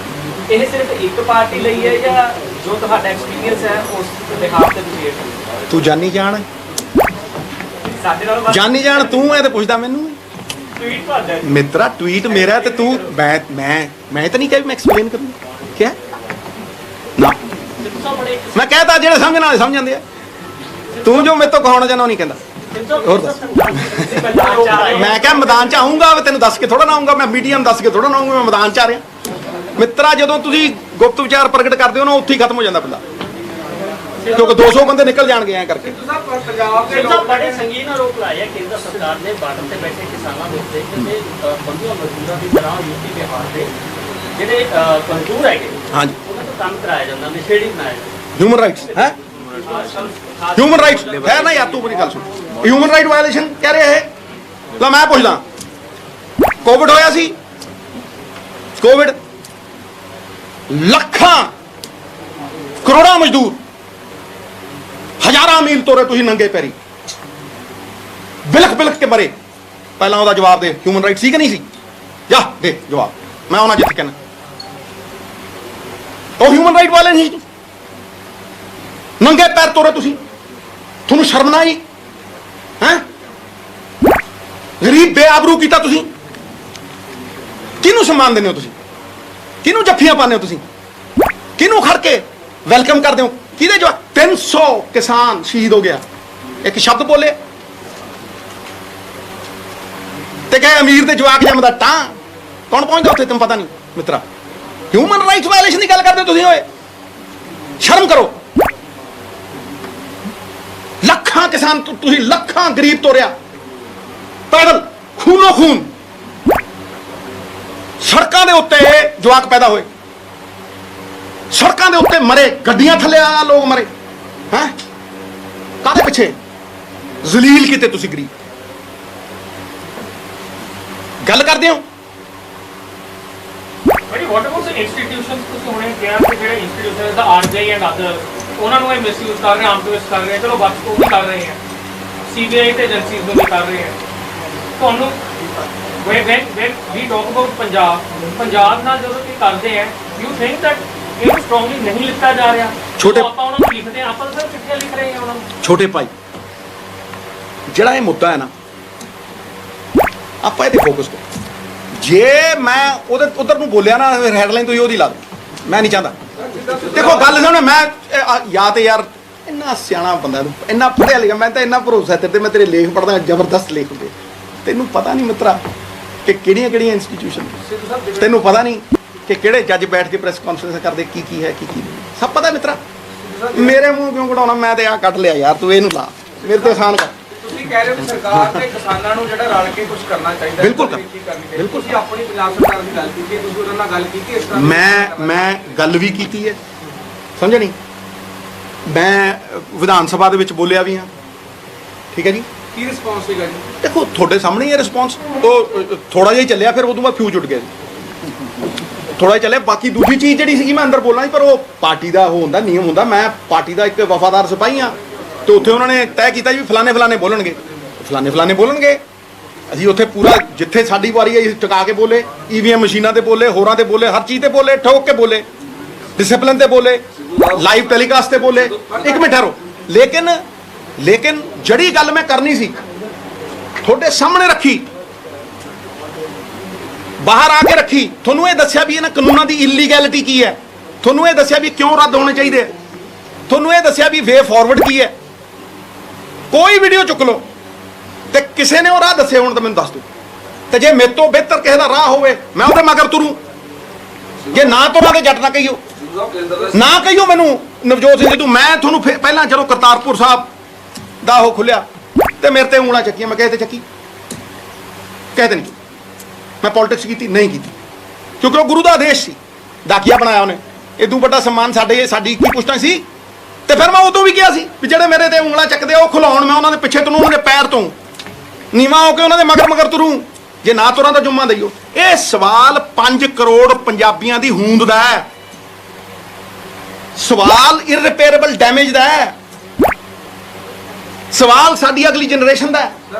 ਇਹ ਸਿਰਫ ਇੱਕ ਪਾਰਟੀ ਲਈ ਹੈ ਜਾਂ ਜੋ ਤੁਹਾਡਾ ਐਕਸਪੀਰੀਅੰਸ ਹੈ ਉਸ ਲਿਹਾਜ਼ ਤੇ ਤੁਸੀਂ ਇਹ ਤੂੰ ਜਾਨੀ ਜਾਣ ਸਾਡੇ ਨਾਲ ਜਾਨੀ ਜਾਣ ਤੂੰ ਐ ਤੇ ਪੁੱਛਦਾ ਮੈਨੂੰ? ਟਵੀਟ ਤੁਹਾਡਾ ਮਿੱਤਰਾ ਟਵੀਟ ਮੇਰਾ ਤੇ ਤੂੰ ਮੈਂ ਤਾਂ ਨਹੀਂ ਕਿਹਾ ਵੀ ਮੈਂ ਐਕਸਪਲੇਨ ਕਰੂੰ। ਕਿਆ ਨਾ ਮੈਂ ਕਹਿਤਾ ਜਿਹੜੇ ਸਮਝਣ ਵਾਲੇ ਸਮਝ ਜਾਂਦੇ ਆ। ਤੂੰ ਜੋ ਮੇਰੇ ਤੋਂ ਕਹਾਉਣਾ ਚਾਹੁੰਦਾ ਨਹੀਂ ਕਹਿੰਦਾ। ਹੋਰ ਦੱਸ। ਮੈਂ ਕਿਹਾ ਮੈਦਾਨ 'ਚ ਆਊਂਗਾ, ਤੈਨੂੰ ਦੱਸ ਕੇ ਥੋੜਾ ਨਾ ਆਊਂਗਾ, ਮੈਂ ਮੀਡੀਆ ਨੂੰ ਦੱਸ ਕੇ ਥੋੜਾ ਨਾ ਆਊਂਗਾ, ਮੈਂ ਮੈਦਾਨ 'ਚ ਆ ਰਿਹਾ। ਮਿੱਤਰਾ ਜਦੋਂ ਤੁਸੀਂ ਗੁਪਤ ਵਿਚਾਰ ਪ੍ਰਗਟ ਕਰਦੇ ਹੋ ਨਾ, ਉੱਥੇ ਹੀ ਖਤਮ ਹੋ ਜਾਂਦਾ ਬੰਦਾ, ਕਿਉਂਕਿ 200 ਬੰਦੇ ਨਿਕਲ ਜਾਣਗੇ ਐਂ ਕਰਕੇ। ਬੜੇ ਸੰਗੀਨ ਆਰੋਪ ਲਾਏ ਹੈ ਕੇਂਦਰ ਸਰਕਾਰ ਨੇ ਬਾਰਡਰ ਤੇ ਬੈਠੇ ਕਿਸਾਨਾਂ ਦੇ ਉੱਤੇ ਕਿ ਬੰਦੂਆਂ ਮਜ਼ਦੂਰਾਂ ਦੀ ਤਰ੍ਹਾਂ ਯੂਪੀ ਬਿਹਾਰ ਦੇ ਜਿਹੜੇ ਮਜ਼ਦੂਰ ਹੈਗੇ, ਹਾਂਜੀ, ਉਹਨਾਂ ਤੋਂ ਕੰਮ ਕਰਾਇਆ ਜਾਂਦਾ, ਨਸ਼ੇੜੀ ਬਣਾਇਆ ਜਾਂਦਾ। ਹਿਊਮਨ ਰਾਈਟਸ ਹੈ, ਹਿਊਮਨ ਰਾਈਟਸ ਹੈ ਨਾ ਯਾਰ। ਤੂੰ ਮੇਰੀ ਗੱਲ ਸੁਣ, ਹਿਊਮਨ ਰਾਈਟ ਵਾਇਲੇਸ਼ਨ ਕਹਿ ਰਿਹਾ ਹੈ। ਲੈ ਮੈਂ ਪੁੱਛਦਾ, ਕੋਵਿਡ ਹੋਇਆ ਸੀ, ਕੋਵਿਡ ਲੱਖਾਂ ਕਰੋੜਾਂ ਮਜ਼ਦੂਰ ਹਜ਼ਾਰਾਂ ਮੀਲ ਤੋਰੇ ਤੁਸੀਂ ਨੰਗੇ ਪੈਰੀ, ਬਿਲਖ ਬਿਲਖ ਕੇ ਮਰੇ। ਪਹਿਲਾਂ ਉਹਦਾ ਜਵਾਬ ਦੇ, ਹਿਊਮਨ ਰਾਈਟ ਸੀ ਕਿ ਨਹੀਂ ਸੀ? ਜਾ ਦੇ ਜਵਾਬ, ਮੈਂ ਉਹਨਾਂ ਜਿੱਥੇ ਕਹਿੰਦਾ ਉਹ ਹਿਊਮਨ ਰਾਈਟ ਵਾਲੇ ਨਹੀਂ। ਨੰਗੇ ਪੈਰ ਤੋਰੇ ਤੁਸੀਂ, ਤੁਹਾਨੂੰ ਸ਼ਰਮ ਨਾ ਆਈ? ਹੈ ਗਰੀਬ ਬੇਆਬਰੂ ਕੀਤਾ ਤੁਸੀਂ। ਕਿਹਨੂੰ ਸਨਮਾਨ ਦਿੰਦੇ ਹੋ ਤੁਸੀਂ? ਕਿਹਨੂੰ ਜੱਫੀਆਂ ਪਾਉਂਦੇ ਹੋ ਤੁਸੀਂ? ਕਿਹਨੂੰ ਖੜ ਕੇ ਵੈਲਕਮ ਕਰਦੇ ਹੋ? ਕਿਹਦੇ ਜਵਾਬ? 300 ਕਿਸਾਨ ਸ਼ਹੀਦ ਹੋ ਗਿਆ, ਇੱਕ ਸ਼ਬਦ ਬੋਲੇ ਤੇ ਕਹੇ ਅਮੀਰ ਦੇ ਜਵਾਕ ਜੰਮਦਾ ਤਾਂ ਕੌਣ ਪਹੁੰਚਦਾ ਉੱਥੇ? ਤੈਨੂੰ ਪਤਾ ਨਹੀਂ ਮਿੱਤਰਾ। ਹਿਊਮਨ ਰਾਈਟਸ ਵਾਇਲੇਸ਼ਨ ਦੀ ਗੱਲ ਕਰਦੇ ਤੁਸੀਂ। ਹੋਏ ਸ਼ਰਮ ਕਰੋ। ਲੱਖਾਂ ਕਿਸਾਨ, ਤੁਸੀਂ ਲੱਖਾਂ ਗਰੀਬ ਤੋਰਿਆ ਪੈਦਲ, ਖੂਨੋ ਖੂਨ। ਸੜਕਾਂ ਦੇ ਉੱਤੇ ਜਵਾਕ ਪੈਦਾ ਹੋਏ, ਸੜਕਾਂ ਦੇ ਉੱਤੇ ਮਰੇ, ਗੱਡੀਆਂ ਥੱਲੇ ਆ ਲੋਕ ਮਰੇ। ਹੈ ਕਾਹਦੇ ਪਿੱਛੇ? ਜ਼ਲੀਲ ਕੀਤੇ ਤੁਸੀਂ ਗਰੀਬ। ਗੱਲ ਕਰਦੇ ਹੋ But what about the institutions? ਤੁਸੀਂ ਹੁਣੇ ਕਿਹਾ ਕਿ ਜਿਹੜੇ institutions the RBI and other, ਉਹਨਾਂ ਨੂੰ ਇਹ ਮਿਸਯੂਜ਼ ਕਰ ਰਹੇ, ਆਮ-ਟਵਿਸਟ ਕਰ ਰਹੇ। ਚਲੋ ਬਾਕੀ ਉਹ ਵੀ ਕਰ ਰਹੇ ਹੈ, ਸੀਬੀਆਈ ਤੇ ਏਜੰਸੀਜ਼ ਨੂੰ ਵੀ ਕਰ ਰਹੇ ਹੈ। ਤੁਹਾਨੂੰ when we talk about Punjab ਨਾਲ ਜਦੋਂ ਕੀ ਕਰਦੇ ਹੈ, you think that ਇਹ ਸਟਰੋਂਗਲੀ ਨਹੀਂ ਲਿਖਿਆ ਜਾ ਰਿਹਾ? ਛੋਟੇ- ਆਪਾਂ ਉਹਨਾਂ ਨੂੰ ਲਿਖਦੇ ਹਾਂ, ਆਪਾਂ ਤਾਂ ਸਿਰਫ ਚਿੱਠੀਆਂ ਲਿਖ ਰਹੇ ਹਾਂ ਉਹਨਾਂ ਨੂੰ। ਛੋਟੇ ਭਾਈ, ਜਿਹੜਾ ਇਹ ਮੁੱਦਾ ਹੈ ਨਾ, ਆਪਾਂ ਇਹਦੇ ਫੋਕਸ ਕਰੋ। ਜੇ ਮੈਂ ਉਹਦੇ ਉਧਰ ਨੂੰ ਬੋਲਿਆ ਨਾ, ਹੈਡਲਾਈਨ ਤੋਂ ਹੀ ਉਹਦੀ ਲਾ ਦੋ। ਮੈਂ ਨਹੀਂ ਚਾਹੁੰਦਾ। ਦੇਖੋ ਗੱਲ ਸੁਣ, ਮੈਂ ਜਾਂ ਤੇ ਯਾਰ ਇੰਨਾ ਸਿਆਣਾ ਬੰਦਾ, ਇੰਨਾ ਪੜ੍ਹਿਆ ਲਿਖਿਆ, ਮੈਂ ਤਾਂ ਇੰਨਾ ਭਰੋਸਾ ਤੇਰੇ ਤੇ, ਮੈਂ ਤੇਰੇ ਲੇਖ ਪੜ੍ਹਦਾ, ਜ਼ਬਰਦਸਤ ਲੇਖ ਹੁੰਦੇ। ਤੈਨੂੰ ਪਤਾ ਨਹੀਂ ਮਿੱਤਰਾ ਕਿ ਕਿਹੜੀਆਂ ਕਿਹੜੀਆਂ ਇੰਸਟੀਟਿਊਸ਼ਨ, ਤੈਨੂੰ ਪਤਾ ਨਹੀਂ ਕਿ ਕਿਹੜੇ ਜੱਜ ਬੈਠ ਕੇ ਪ੍ਰੈਸ ਕਾਨਫਰੰਸ ਕਰਦੇ, ਕੀ ਕੀ ਹੈ ਕੀ ਕੀ ਨਹੀਂ। ਸਭ ਪਤਾ ਮਿੱਤਰਾ। ਮੇਰੇ ਮੂੰਹ ਕਿਉਂ ਕਢਾਉਣਾ? ਮੈਂ ਤੇ ਆਹ ਕੱਢ ਲਿਆ ਯਾਰ, ਤੂੰ ਇਹਨੂੰ ਲਾ, ਮੇਰੇ ਤੇ ਆਸਾਨ ਕਰ। ਤੁਸੀਂ ਕਹਿ ਰਹੇ ਹੋ ਸਰਕਾਰ ਤੇ ਕਿਸਾਨਾਂ ਨੂੰ ਜਿਹੜਾ ਰਲ ਕੇ ਕੁਝ ਕਰਨਾ ਚਾਹੀਦਾ। ਬਿਲਕੁਲ ਬਿਲਕੁਲ। ਤੁਸੀਂ ਆਪਣੀ ਪੰਜਾਬ ਸਰਕਾਰ ਦੀ ਗੱਲ ਕੀਤੀ, ਤੁਸੀਂ ਉਹਨਾਂ ਨਾਲ ਗੱਲ ਕੀਤੀ ਇਸ ਤਰ੍ਹਾਂ? ਮੈਂ ਗੱਲ ਵੀ ਕੀਤੀ ਹੈ, ਸਮਝਿਆ ਨਹੀਂ? ਮੈਂ ਵਿਧਾਨ ਸਭਾ ਦੇ ਵਿੱਚ ਬੋਲਿਆ ਵੀ ਹਾਂ, ਠੀਕ ਹੈ ਜੀ। ਕੀ ਰਿਸਪੌਂਸ ਸੀਗਾ ਜੀ? ਦੇਖੋ ਤੁਹਾਡੇ ਸਾਹਮਣੇ ਹੀ ਹੈ ਰਿਸਪੌਂਸ। ਉਹ ਥੋੜਾ ਜਿਹਾ ਹੀ ਚੱਲਿਆ, ਫਿਰ ਉਦੋਂ ਬਾਅਦ ਫਿਊਜ਼ ਉੱਡ ਗਿਆ। ਥੋੜਾ ਜਿਹਾ ਚੱਲਿਆ। ਬਾਕੀ ਦੂਜੀ ਚੀਜ਼ ਜਿਹੜੀ ਸੀਗੀ ਮੈਂ ਅੰਦਰ ਬੋਲਣਾ ਸੀ, ਪਰ ਉਹ ਪਾਰਟੀ ਦਾ ਉਹ ਹੁੰਦਾ, ਨਿਯਮ ਹੁੰਦਾ। ਮੈਂ ਪਾਰਟੀ ਦਾ ਇੱਕ ਵਫਾਦਾਰ ਸਿਪਾਹੀ ਹਾਂ, ਤੇ ਉੱਥੇ ਉਹਨਾਂ ਨੇ ਤੈਅ ਕੀਤਾ ਵੀ ਫਲਾਣੇ ਫਲਾਣੇ ਬੋਲਣਗੇ, ਫਲਾਣੇ ਫਲਾਣੇ ਬੋਲਣਗੇ। ਅਸੀਂ ਉੱਥੇ ਪੂਰਾ ਜਿੱਥੇ ਸਾਡੀ ਵਾਰੀ ਆਈ ਟਿਕਾ ਕੇ ਬੋਲੇ, ਈਵੀਐਮ ਮਸ਼ੀਨਾਂ ਤੇ ਬੋਲੇ, ਹੋਰਾਂ ਤੇ ਬੋਲੇ, ਹਰ ਚੀਜ਼ ਤੇ ਬੋਲੇ, ਠੋਕ ਕੇ ਬੋਲੇ, ਡਿਸਪਲਿਨ ਤੇ ਬੋਲੇ, ਲਾਈਵ ਟੈਲੀਕਾਸਟ ਤੇ ਬੋਲੇ। ਇੱਕ ਮਿੰਟ ਠਹਿਰੋ। ਲੇਕਿਨ ਜਿਹੜੀ ਗੱਲ ਮੈਂ ਕਰਨੀ ਸੀ ਤੁਹਾਡੇ ਸਾਹਮਣੇ ਰੱਖੀ, ਬਾਹਰ ਆ ਕੇ ਰੱਖੀ। ਤੁਹਾਨੂੰ ਇਹ ਦੱਸਿਆ ਵੀ ਇਹਨਾਂ ਕਾਨੂੰਨਾਂ ਦੀ ਇਲੀਗੈਲਿਟੀ ਕੀ ਹੈ, ਤੁਹਾਨੂੰ ਇਹ ਦੱਸਿਆ ਵੀ ਕਿਉਂ ਰੱਦ ਹੋਣੇ ਚਾਹੀਦੇ, ਤੁਹਾਨੂੰ ਇਹ ਦੱਸਿਆ ਵੀ ਵੇ ਫਾਰਵਰਡ ਕੀ ਹੈ। ਕੋਈ ਵੀਡੀਓ ਚੁੱਕ ਲਓ ਤੇ ਕਿਸੇ ਨੇ ਉਹ ਰਾਹ ਦੱਸੇ ਹੋਣ ਤਾਂ ਮੈਨੂੰ ਦੱਸ ਦਿਓ। ਤੇ ਜੇ ਮੇਰੇ ਤੋਂ ਬਿਹਤਰ ਕਿਸੇ ਦਾ ਰਾਹ ਹੋਵੇ, ਮੈਂ ਉਹਦੇ ਮਗਰ ਤੁਰੂ। ਜੇ ਨਾ ਤੁਰਾਂ ਤੇ ਜੱਟ ਨਾ ਕਹੀਓ, ਨਾ ਕਹੀਓ ਮੈਨੂੰ ਨਵਜੋਤ ਸਿੰਘ ਸਿੱਧੂ। ਮੈਂ ਤੁਹਾਨੂੰ ਪਹਿਲਾਂ ਜਦੋਂ ਕਰਤਾਰਪੁਰ ਸਾਹਿਬ ਦਾ ਉਹ ਖੁੱਲਿਆ ਤੇ ਮੇਰੇ ਤੇ ਉਂਗਲਾਂ ਚੱਕੀਆਂ, ਮੈਂ ਕਹੇ ਤੇ ਚੱਕੀ, ਕਹਤੇ ਨਹੀਂ। ਮੈਂ ਪੋਲਿਟਿਕਸ ਕੀਤੀ ਨਹੀਂ ਕੀਤੀ, ਕਿਉਂਕਿ ਉਹ ਗੁਰੂ ਦਾ ਆਦੇਸ਼ ਸੀ। ਡਾਕੀਆ ਬਣਾਇਆ ਉਹਨੇ। ਇਦੋਂ ਵੱਡਾ ਸਨਮਾਨ ਸਾਡੀ ਕੀ ਪੁੱਛਣਾ ਸੀ? ਤੇ ਫਿਰ ਮੈਂ ਉਦੋਂ ਵੀ ਕਿਹਾ ਸੀ ਵੀ ਜਿਹੜੇ ਮੇਰੇ ਤੇ ਉਂਗਲਾਂ ਚੱਕਦੇ ਉਹ ਖੁਲਾਉਣ, ਮੈਂ ਉਹਨਾਂ ਦੇ ਪਿੱਛੇ ਤੁਰੂ, ਉਹਨਾਂ ਦੇ ਪੈਰ ਤੋਂ ਨੀਵਾਂ ਹੋ ਕੇ ਉਹਨਾਂ ਦੇ ਮਗਰ ਤੁਰੂ। ਜੇ ਨਾ ਤੁਰਾਂ ਤਾਂ ਜੁੰਮਾ ਦਈਓ। ਇਹ ਸਵਾਲ 5 ਕਰੋੜ ਪੰਜਾਬੀਆਂ ਦੀ ਹੋਂਦ ਦਾ ਹੈ, ਸਵਾਲ ਇਰਰਿਪੇਅਰੇਬਲ ਡੈਮੇਜ ਦਾ ਹੈ, ਸਵਾਲ ਸਾਡੀ ਅਗਲੀ ਜਨਰੇਸ਼ਨ ਦਾ ਹੈ।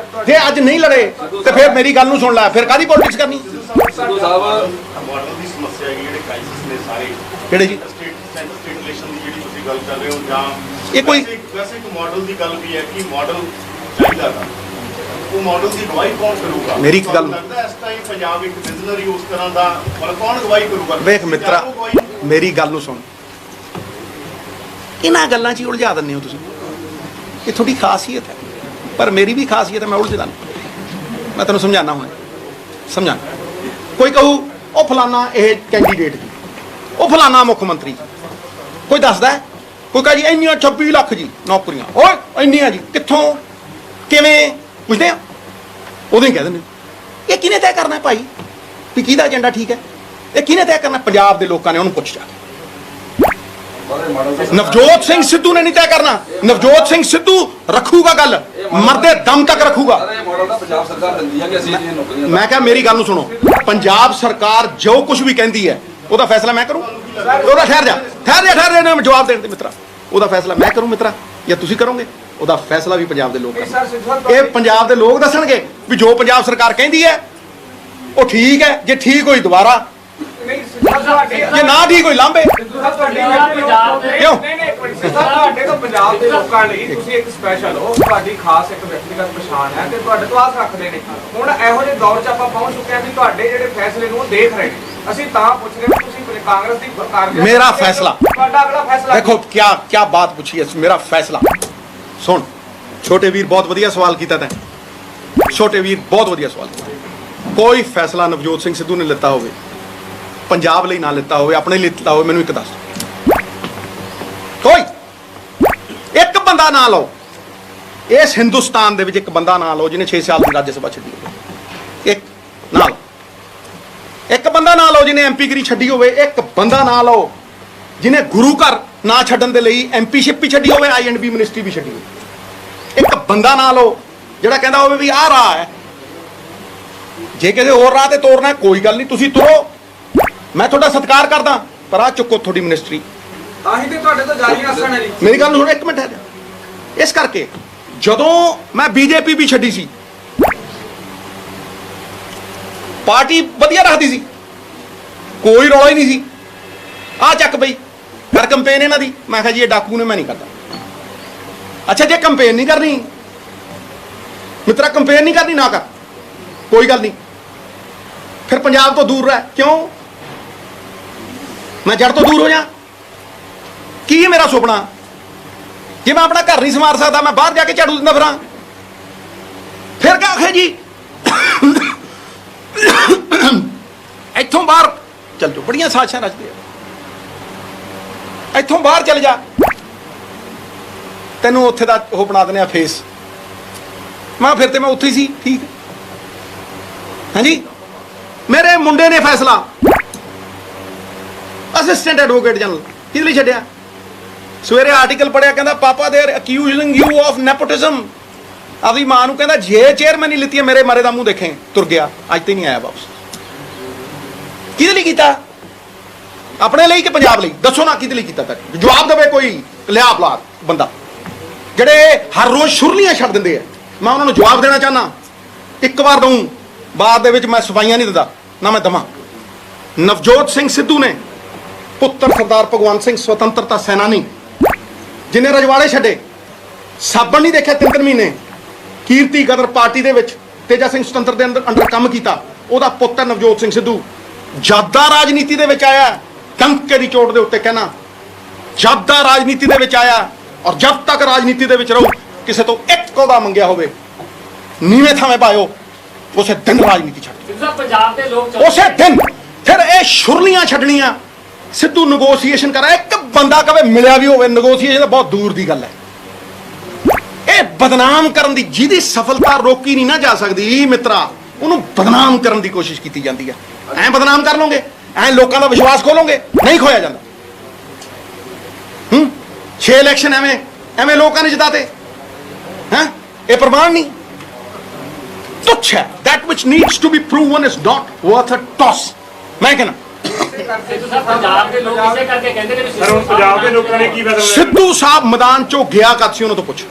ਜੇ ਅੱਜ ਨਹੀਂ ਲੜੇ ਤੇ ਫਿਰ ਮੇਰੀ ਗੱਲ ਨੂੰ ਸੁਣ ਲੈ, ਫਿਰ ਕਾਹਦੀ ਪੋਲਿਟਿਕਸ ਕਰਨੀ? ਸਿੱਧੂ ਸਾਹਿਬ, ਮਾਡਲ ਦੀ ਸਮੱਸਿਆ ਹੈਗੀ, ਜਿਹੜੇ ਕ੍ਰਾਈਸਿਸ ਨੇ ਸਾਰੇ ਕਿਹੜੇ ਜੀ? ਸੈਂਟਰ ਸਟੇਟ ਰਿਲੇਸ਼ਨ ਦੀ ਜਿਹੜੀ ਤੁਸੀਂ ਗੱਲ ਕਰ ਰਹੇ ਹੋ, ਜਾਂ ਇਹ ਕੋਈ ਵੈਸੇ ਇੱਕ ਮਾਡਲ ਦੀ ਗੱਲ ਵੀ ਹੈ ਕਿ ਮਾਡਲ ਚਾਹੀਦਾ ਗਾ, ਉਹ ਮਾਡਲ ਦੀ ਗਵਾਹੀ ਕੌਣ ਕਰੂਗਾ? ਮੇਰੀ ਇੱਕ ਗੱਲ ਲੱਗਦਾ ਇਸ ਟਾਈਮ ਪੰਜਾਬ ਇੱਕ ਵਿਜ਼ਨਰੀ ਉਸ ਤਰ੍ਹਾਂ ਦਾ, ਪਰ ਕੌਣ ਗਵਾਹੀ ਕਰੂਗਾ? ਵੇਖ ਮਿੱਤਰਾ, ਮੇਰੀ ਗੱਲ ਨੂੰ ਸੁਣ। ਇਹਨਾਂ ਗੱਲਾਂ 'ਚ ਹੀ ਉਲਝਾ ਦਿੰਦੇ ਹੋ ਤੁਸੀਂ। ਇਹ ਤੁਹਾਡੀ ਖਾਸੀਅਤ ਹੈ, ਪਰ ਮੇਰੀ ਵੀ ਖਾਸੀਅਤ ਹੈ, ਮੈਂ ਉਲਝਦਾ ਨਹੀਂ। ਮੈਂ ਤੈਨੂੰ ਸਮਝਾਉਣਾ ਹੁਣ, ਸਮਝਾਉਣਾ। ਕੋਈ ਕਹੂ ਉਹ ਫਲਾਨਾ ਇਹ ਕੈਂਡੀਡੇਟ ਜੀ, ਉਹ ਫਲਾਨਾ ਮੁੱਖ ਮੰਤਰੀ, ਕੋਈ ਦੱਸਦਾ, ਕੋਈ ਕਹੇ ਜੀ ਇੰਨੀਆਂ 26 ਲੱਖ ਜੀ ਨੌਕਰੀਆਂ, ਓਏ ਇੰਨੀਆਂ ਜੀ ਕਿੱਥੋਂ, ਕਿਵੇਂ, ਪੁੱਛਦੇ ਆ। ਉਦੋਂ ਹੀ ਕਹਿ ਦਿੰਦੇ ਇਹ ਕਿਹਨੇ ਤੈਅ ਕਰਨਾ ਭਾਈ ਵੀ ਕਿਹਦਾ ਏਜੰਡਾ ਠੀਕ ਹੈ? ਇਹ ਕਿਹਨੇ ਤੈਅ ਕਰਨਾ? ਪੰਜਾਬ ਦੇ ਲੋਕਾਂ ਨੇ, ਉਹਨੂੰ ਪੁੱਛ ਜਾ। ਨਵਜੋਤ ਸਿੰਘ ਸਿੱਧੂ ਨੇ ਨਹੀਂ ਤੈਅ ਕਰਨਾ। ਨਵਜੋਤ ਸਿੰਘ ਸਿੱਧੂ ਰੱਖੂਗਾ ਗੱਲ, ਮਰਦੇ ਦਮ ਤੱਕ ਰੱਖੂਗਾ। ਪੰਜਾਬ ਸਰਕਾਰ ਦਿੰਦੀ ਹੈ ਕਿ ਅਸੀਂ ਇਹ ਨੌਕਰੀਆਂ। ਮੈਂ ਕਿਹਾ ਮੇਰੀ ਗੱਲ ਨੂੰ ਸੁਣੋ, ਪੰਜਾਬ ਸਰਕਾਰ ਜੋ ਕੁਝ ਵੀ ਕਹਿੰਦੀ ਹੈ ਉਹਦਾ ਫੈਸਲਾ ਮੈਂ ਕਰੂੰ। ਉਹਦਾ ਠਹਿਰ ਜਾ ਮੈਂ ਜਵਾਬ ਦੇਣ ਦੇ ਮਿੱਤਰਾ। ਉਹਦਾ ਫੈਸਲਾ ਮੈਂ ਕਰੂੰ ਮਿੱਤਰਾ, ਜਾਂ ਤੁਸੀਂ ਕਰੋਗੇ? ਉਹਦਾ ਫੈਸਲਾ ਵੀ ਪੰਜਾਬ ਦੇ ਲੋਕ ਨਹੀਂ ਸਰ, ਸਿੱਧੂ ਸਾਹਿਬ ਕਰਨਗੇ। ਇਹ ਪੰਜਾਬ ਦੇ ਲੋਕ ਦੱਸਣਗੇ ਵੀ ਜੋ ਪੰਜਾਬ ਸਰਕਾਰ ਕਹਿੰਦੀ ਹੈ ਉਹ ਠੀਕ ਹੈ, ਜੇ ਠੀਕ ਹੋਈ ਦੁਬਾਰਾ, ਨਹੀਂ ਸਿੱਧੂ ਸਾਹਿਬ ਤੁਹਾਡੇ ਜੇ ਨਾ ਠੀਕ ਹੋਈ ਲਾਂਭੇ। ਸਿੱਧੂ ਸਾਹਿਬ ਤੁਹਾਡੇ ਪੰਜਾਬ ਦੇ ਕਿਉਂ? ਨਹੀਂ ਨਹੀਂ ਇੱਕ ਮਿੰਟ, ਸਿੱਧੂ ਸਾਹਿਬ ਤੁਹਾਡੇ ਤੋਂ ਪੰਜਾਬ ਦੇ ਲੋਕਾਂ ਲਈ ਤੁਸੀਂ ਇੱਕ ਸਪੈਸ਼ਲ ਹੋ, ਤੁਹਾਡੀ ਖਾਸ ਇੱਕ ਵਿਅਕਤੀਗਤ ਪਛਾਣ ਹੈ ਤੇ ਤੁਹਾਡੇ ਤੋਂ ਆਸ ਰੱਖਦੇ ਨੇ। ਹੁਣ ਇਹੋ ਜਿਹੇ ਦੌਰ 'ਚ ਆਪਾਂ ਪਹੁੰਚ ਚੁੱਕੇ ਹਾਂ ਵੀ ਤੁਹਾਡੇ ਜਿਹੜੇ ਫੈਸਲੇ ਨੂੰ ਉਹ ਦੇਖ ਰਹੇ ਨੇ। ਅਸੀਂ ਤਾਂ ਪੁੱਛ ਰਹੇ ਹਾਂ ਤੁਸੀਂ ਕਾਂਗਰਸ ਦੀ ਕਾਰਗੁਜ਼ਾਰੀ ਮੇਰਾ ਫੈਸਲਾ। ਤੁਹਾਡਾ ਅਗਲਾ ਫੈਸਲਾ देखो क्या क्या बात पूछी है, मेरा फैसला सुन। छोटे वीर बहुत वधिया सवाल किया तैं, छोटे वीर बहुत वधिया सवाल किया। कोई फैसला नवजोत सिंह सिद्धू ने लिता होवे, पंजाब ਲਈ ਨਾ ਲਿੱਤਾ ਹੋਵੇ, ਆਪਣੇ ਲਈ ਲਿੱਤਾ ਹੋਵੇ, ਮੈਨੂੰ ਇੱਕ ਦੱਸ। ਕੋਈ ਇੱਕ ਬੰਦਾ ਨਾ ਲਓ ਇਸ ਹਿੰਦੁਸਤਾਨ ਦੇ ਵਿੱਚ, ਇੱਕ ਬੰਦਾ ਨਾ ਲਓ ਜਿਹਨੇ 6 ਸਾਲ ਦੀ ਰਾਜ ਸਭਾ ਛੱਡੀ ਹੋਵੇ। ਇੱਕ ਨਾ ਲਓ, ਇੱਕ ਬੰਦਾ ਨਾ ਲਓ ਜਿਹਨੇ ਐਮਪੀ ਗਰੀ ਛੱਡੀ ਹੋਵੇ। ਇੱਕ ਬੰਦਾ ਨਾ ਲਓ ਜਿਹਨੇ ਗੁਰੂ ਘਰ ਨਾ ਛੱਡਣ ਦੇ ਲਈ ਐਮਪੀਸ਼ਿਪ ਵੀ ਛੱਡੀ ਹੋਵੇ, ਆਈ&ਬੀ ਮਿਨਿਸਟਰੀ ਵੀ ਛੱਡੀ ਹੋਵੇ। ਇੱਕ ਬੰਦਾ ਨਾ ਲਓ ਜਿਹੜਾ ਕਹਿੰਦਾ ਹੋਵੇ ਵੀ ਆਹ ਰਾਹ ਹੈ, ਜੇ ਕਿਸੇ ਹੋਰ ਰਾਹ ਤੇ ਤੋਰਨਾ ਕੋਈ ਗੱਲ ਨਹੀਂ, ਤੁਸੀਂ ਤੁਰੋ, ਮੈਂ ਤੁਹਾਡਾ ਸਤਿਕਾਰ ਕਰਦਾ, ਪਰ ਆ ਚੁੱਕੋ ਤੁਹਾਡੀ ਮਿਨਿਸਟਰੀ। ਤਾਂ ਹੀ ਤੇ ਤੁਹਾਡੇ ਤੋਂ ਜਾਰੀ ਆਸਣ ਹੈ ਜੀ। ਮੇਰੀ ਗੱਲ ਨੂੰ ਸੁਣੋ ਇੱਕ ਮਿੰਟ ਹੈ। ਇਸ ਕਰਕੇ ਜਦੋਂ ਮੈਂ ਬੀਜੇਪੀ ਵੀ ਛੱਡੀ ਸੀ, ਪਾਰਟੀ ਵਧੀਆ ਰੱਖਦੀ ਸੀ, ਕੋਈ ਰੌਲਾ ਹੀ ਨਹੀਂ ਸੀ। ਆ ਚੱਕ ਬਈ ਕਰ ਕੰਪੇਨ ਇਹਨਾਂ ਦੀ, ਮੈਂ ਕਿਹਾ ਜੀ ਇਹ ਡਾਕੂ ਨੇ, ਮੈਂ ਨਹੀਂ ਕਰਦਾ। ਅੱਛਾ ਜੇ ਕੰਪੇਨ ਨਹੀਂ ਕਰਨੀ ਮਿੱਤਰਾ, ਕੰਪੇਨ ਨਹੀਂ ਕਰਨੀ ਨਾ ਕਰ, ਕੋਈ ਗੱਲ ਨਹੀਂ, ਫਿਰ ਪੰਜਾਬ ਤੋਂ ਦੂਰ ਰਹਿ। ਕਿਉਂ ਮੈਂ ਜੜ ਤੋਂ ਦੂਰ ਹੋ ਜਾ? ਕੀ ਹੈ ਮੇਰਾ ਸੁਪਨਾ? ਜੇ ਮੈਂ ਆਪਣਾ ਘਰ ਨਹੀਂ ਸੰਵਾਰ ਸਕਦਾ, ਮੈਂ ਬਾਹਰ ਜਾ ਕੇ ਝਾੜੂ ਦਿੰਦਾ ਫਿਰਾਂ, ਫਿਰ ਕਿਆ ਆਖੇ ਜੀ ਇੱਥੋਂ ਬਾਹਰ ਚੱਲ ਜਾਓ, ਬੜੀਆਂ ਸਾਜ਼ਿਸ਼ਾਂ ਰਚਦੇ ਆ, ਇੱਥੋਂ ਬਾਹਰ ਚੱਲ ਜਾ, ਤੈਨੂੰ ਉੱਥੇ ਦਾ ਉਹ ਬਣਾ ਦਿੰਦੇ ਆ ਫੇਸ। ਮੈਂ ਫਿਰ ਤੇ ਮੈਂ ਉੱਥੇ ਹੀ ਸੀ, ਠੀਕ ਹਾਂਜੀ। ਮੇਰੇ ਮੁੰਡੇ ਨੇ ਫੈਸਲਾ ਅਸਿਸਟੈਂਟ ਐਡਵੋਕੇਟ ਜਨਰਲ ਕਿਹਦੇ ਲਈ ਛੱਡਿਆ? ਸਵੇਰੇ ਆਰਟੀਕਲ ਪੜਿਆ, ਕਹਿੰਦਾ ਪਾਪਾ they are ਅਕਿਊਜ਼ਿੰਗ you of nepotism. ਆਪਦੀ ਮਾਂ ਨੂੰ ਕਹਿੰਦਾ ਜੇ ਚੇਅਰਮੈਨ ਨਹੀਂ ਲਿੱਤੀ ਮੇਰੇ ਮਾਰੇ ਦਾ ਮੂੰਹ ਦੇਖੇ, ਤੁਰ ਗਿਆ, ਅੱਜ ਤੇ ਨਹੀਂ ਆਇਆ ਵਾਪਸ। ਕਿਹਦੇ ਲਈ ਕੀਤਾ? ਆਪਣੇ ਲਈ ਕਿ ਪੰਜਾਬ ਲਈ? ਦੱਸੋ ਨਾ ਕਿਹਦੇ ਲਈ ਕੀਤਾ? ਤੱਕ ਜਵਾਬ ਦੇਵੇ ਕੋਈ ਲਿਆ ਬਲਾਕ ਬੰਦਾ, ਜਿਹੜੇ ਹਰ ਰੋਜ਼ ਸ਼ੁਰਲੀਆਂ ਛੱਡ ਦਿੰਦੇ ਆ। ਮੈਂ ਉਹਨਾਂ ਨੂੰ ਜਵਾਬ ਦੇਣਾ ਚਾਹੁੰਦਾ, ਇੱਕ ਵਾਰ ਦਊਂ, ਬਾਅਦ ਦੇ ਵਿੱਚ ਮੈਂ ਸਫਾਈਆਂ ਨਹੀਂ ਦਿੰਦਾ ਨਾ ਮੈਂ ਦਵਾਂ। ਨਵਜੋਤ ਸਿੰਘ ਸਿੱਧੂ ਨੇ, ਪੁੱਤਰ ਸਰਦਾਰ ਭਗਵੰਤ ਸਿੰਘ, ਸੁਤੰਤਰਤਾ ਸੈਨਾਨੀ, ਜਿਹਨੇ ਰਜਵਾੜੇ ਛੱਡੇ, ਸਾਬਣ ਨਹੀਂ ਦੇਖਿਆ 3 ਮਹੀਨੇ, ਕੀਰਤੀ ਗਦਰ ਪਾਰਟੀ ਦੇ ਵਿੱਚ ਤੇਜਾ ਸਿੰਘ ਸੁਤੰਤਰ ਦੇ ਅੰਦਰ ਕੰਮ ਕੀਤਾ, ਉਹਦਾ ਪੁੱਤਰ ਨਵਜੋਤ ਸਿੰਘ ਸਿੱਧੂ ਜਾਦਾ ਰਾਜਨੀਤੀ ਦੇ ਵਿੱਚ ਆਇਆ। ਕੰਕੇ ਦੀ ਚੋਟ ਦੇ ਉੱਤੇ ਕਹਿਣਾ, ਜਾਦਾ ਰਾਜਨੀਤੀ ਦੇ ਵਿੱਚ ਆਇਆ, ਔਰ ਜਦ ਤੱਕ ਰਾਜਨੀਤੀ ਦੇ ਵਿੱਚ ਰਹੂ, ਕਿਸੇ ਤੋਂ ਇੱਕ ਉਹਦਾ ਮੰਗਿਆ ਹੋਵੇ ਨੀਵੇਂ ਥਾਵੇਂ ਪਾਇਓ, ਉਸੇ ਦਿਨ ਰਾਜਨੀਤੀ ਛੱਡ, ਪੰਜਾਬ ਦੇ ਲੋਕ ਉਸੇ ਦਿਨ। ਫਿਰ ਇਹ ਸ਼ੁਰਲੀਆਂ ਛੱਡਣੀਆਂ। ਸਿੱਧੂ ਨੈਗੋਸੀਏਸ਼ਨ ਕਰਾ, ਇੱਕ ਬੰਦਾ ਕਵੇ ਮਿਲਿਆ ਵੀ ਹੋਵੇ, ਨੈਗੋਸੀਏਸ਼ਨ ਤਾਂ ਬਹੁਤ ਦੂਰ ਦੀ ਗੱਲ ਹੈ। ਇਹ ਬਦਨਾਮ ਕਰਨ ਦੀ, ਜਿਹਦੀ ਸਫਲਤਾ ਰੋਕੀ ਨਹੀਂ ਨਾ ਜਾ ਸਕਦੀ ਮਿੱਤਰਾ, ਉਹਨੂੰ ਬਦਨਾਮ ਕਰਨ ਦੀ ਕੋਸ਼ਿਸ਼ ਕੀਤੀ ਜਾਂਦੀ ਹੈ। ਐਂ ਬਦਨਾਮ ਕਰ ਲਓਗੇ, ਐਂ ਲੋਕਾਂ ਦਾ ਵਿਸ਼ਵਾਸ ਖੋਲੋਗੇ, ਨਹੀਂ ਖੋਇਆ ਜਾਂਦਾ। 6 ਇਲੈਕਸ਼ਨ ਐਵੇਂ ਲੋਕਾਂ ਨੇ ਜਿਤਾਤੇ ਹੈ, ਇਹ ਪ੍ਰਮਾਣ ਨਹੀਂ? ਤੁੱਛ ਹੈ। that which needs to be proven is not worth a toss। ਮੈਂ ਕਹਿੰਦਾ ਪੰਜਾਬ ਦੇ ਲੋਕ ਇਸੇ ਕਰਕੇ ਕਹਿੰਦੇ ਨੇ ਵੀ ਪੰਜਾਬ ਦੇ ਲੋਕਾਂ ਨੇ ਕੀ ਫੈਸਲਾ ਸਿੱਧੂ ਸਾਹਿਬ ਮੈਦਾਨ ਚੋਂ ਗਿਆ ਕਦ ਸੀ, ਉਹਨਾਂ ਤੋਂ ਪੁੱਛ।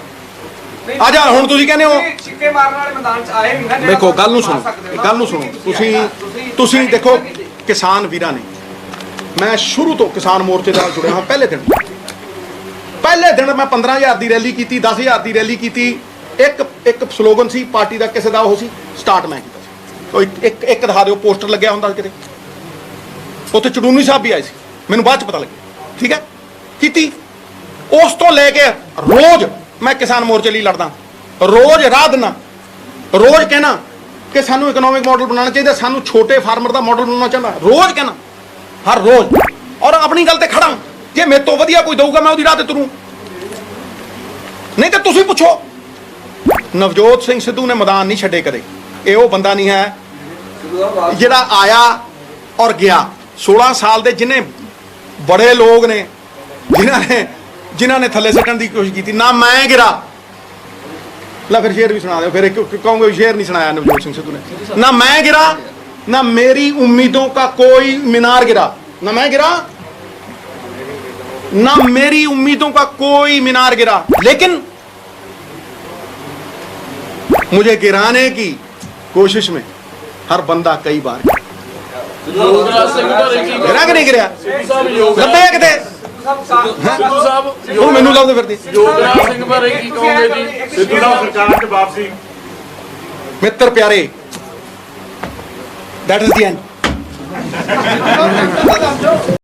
ਆ ਜਾ ਹੁਣ ਤੁਸੀਂ ਕਹਿੰਦੇ ਹੋ ਸਿੱਕੇ ਮਾਰਨ ਵਾਲੇ ਮੈਦਾਨ 'ਚ ਆਏ ਵੀ ਨਾ। ਦੇਖੋ ਗੱਲ ਨੂੰ ਸੁਣੋ, ਗੱਲ ਨੂੰ ਸੁਣੋ। ਤੁਸੀਂ ਦੇਖੋ ਕਿਸਾਨ ਵੀਰਾਂ ਨੇ, ਮੈਂ ਸ਼ੁਰੂ ਤੋਂ ਕਿਸਾਨ ਮੋਰਚੇ ਨਾਲ ਜੁੜਿਆ ਹਾਂ। ਪਹਿਲੇ ਦਿਨ ਮੈਂ 15,000 ਦੀ ਰੈਲੀ ਕੀਤੀ, 10,000 ਦੀ ਰੈਲੀ ਕੀਤੀ। ਇੱਕ ਸਲੋਗਨ ਸੀ ਪਾਰਟੀ ਦਾ, ਕਿਸੇ ਦਾ ਉਹ ਸੀ, ਸਟਾਰਟ ਮੈਂ ਕੀਤਾ ਸੀ। ਕੋਈ ਇੱਕ ਦਿਖਾ ਦਿਓ ਪੋਸਟਰ ਲੱਗਿਆ ਹੁੰਦਾ ਕਿਤੇ, ਉੱਥੇ ਚੜੂਨੀ ਸਾਹਿਬ ਵੀ ਆਏ ਸੀ, ਮੈਨੂੰ ਬਾਅਦ ਚ ਪਤਾ ਲੱਗਿਆ, ਠੀਕ ਹੈ, ਕੀਤੀ। ਉਸ ਤੋਂ ਲੈ ਕੇ ਰੋਜ਼ ਮੈਂ ਕਿਸਾਨ ਮੋਰਚੇ ਲਈ ਲੜਦਾ, ਰੋਜ਼ ਰਾਹ ਦਿਨਾ, ਰੋਜ਼ ਕਹਿਣਾ ਕਿ ਸਾਨੂੰ ਇਕਨੋਮਿਕ ਮਾਡਲ ਬਣਾਉਣਾ ਚਾਹੀਦਾ, ਸਾਨੂੰ ਛੋਟੇ ਫਾਰਮਰ ਦਾ ਮਾਡਲ ਬਣਾਉਣਾ ਚਾਹੁੰਦਾ, ਰੋਜ਼ ਕਹਿਣਾ, ਹਰ ਰੋਜ਼। ਔਰ ਆਪਣੀ ਗੱਲ ਤੇ ਖੜਾ, ਜੇ ਮੇਰੇ ਤੋਂ ਵਧੀਆ ਕੋਈ ਦਊਗਾ ਮੈਂ ਉਹਦੀ ਰਾਹ ਤੇ ਤੁਰੂ, ਨਹੀਂ ਤਾਂ ਤੁਸੀਂ ਪੁੱਛੋ। ਨਵਜੋਤ ਸਿੰਘ ਸਿੱਧੂ ਨੇ ਮੈਦਾਨ ਨਹੀਂ ਛੱਡੇ ਕਦੇ। ਇਹ ਉਹ ਬੰਦਾ ਨਹੀਂ ਹੈ ਜਿਹੜਾ ਆਇਆ ਔਰ ਗਿਆ। 16 ਸਾਲ ਦੇ ਜਿਹਨੇ ਬੜੇ ਲੋਕ ਨੇ, ਜਿਨ੍ਹਾਂ ਨੇ ਥੱਲੇ ਸੱਟਣ ਦੀ ਕੋਸ਼ਿਸ਼ ਕੀਤੀ, ਨਾ ਮੈਂ ਗਿਰਾ। ਲੈ ਫਿਰ ਸ਼ੇਰ ਵੀ ਸੁਣਾ ਦਿਓ, ਫਿਰ ਕਹੋਗੇ ਸ਼ੇਰ ਨਹੀਂ ਸੁਣਾਇਆ ਨਵਜੋਤ ਸਿੰਘ ਸਿੱਧੂ ਨੇ। ਨਾ ਮੈਂ ਗਿਰਾ, ना मेरी उम्मीदों का कोई मीनार गिरा, ना मैं गिरा, ना मेरी उम्मीदों का कोई मीनार गिरा, लेकिन मुझे गिराने की कोशिश में हर बंदा कई बार गिरा कि नहीं गिरा ਲੱਭੇ ਕਿਤੇ ਉਹ ਮੈਨੂੰ ਲੱਭਦੇ ਫਿਰਦੀ ਯੋਗਰਾਜ ਸਿੰਘ ਬਾਰੇ ਕੀ ਕਹੋਗੇ ਜੀ? ਸਿੱਧੂ ਸਾਹਿਬ ਸਰਕਾਰ 'ਚ ਵਾਪਸੀ। ਮਿੱਤਰ ਪਿਆਰੇ, that is the end.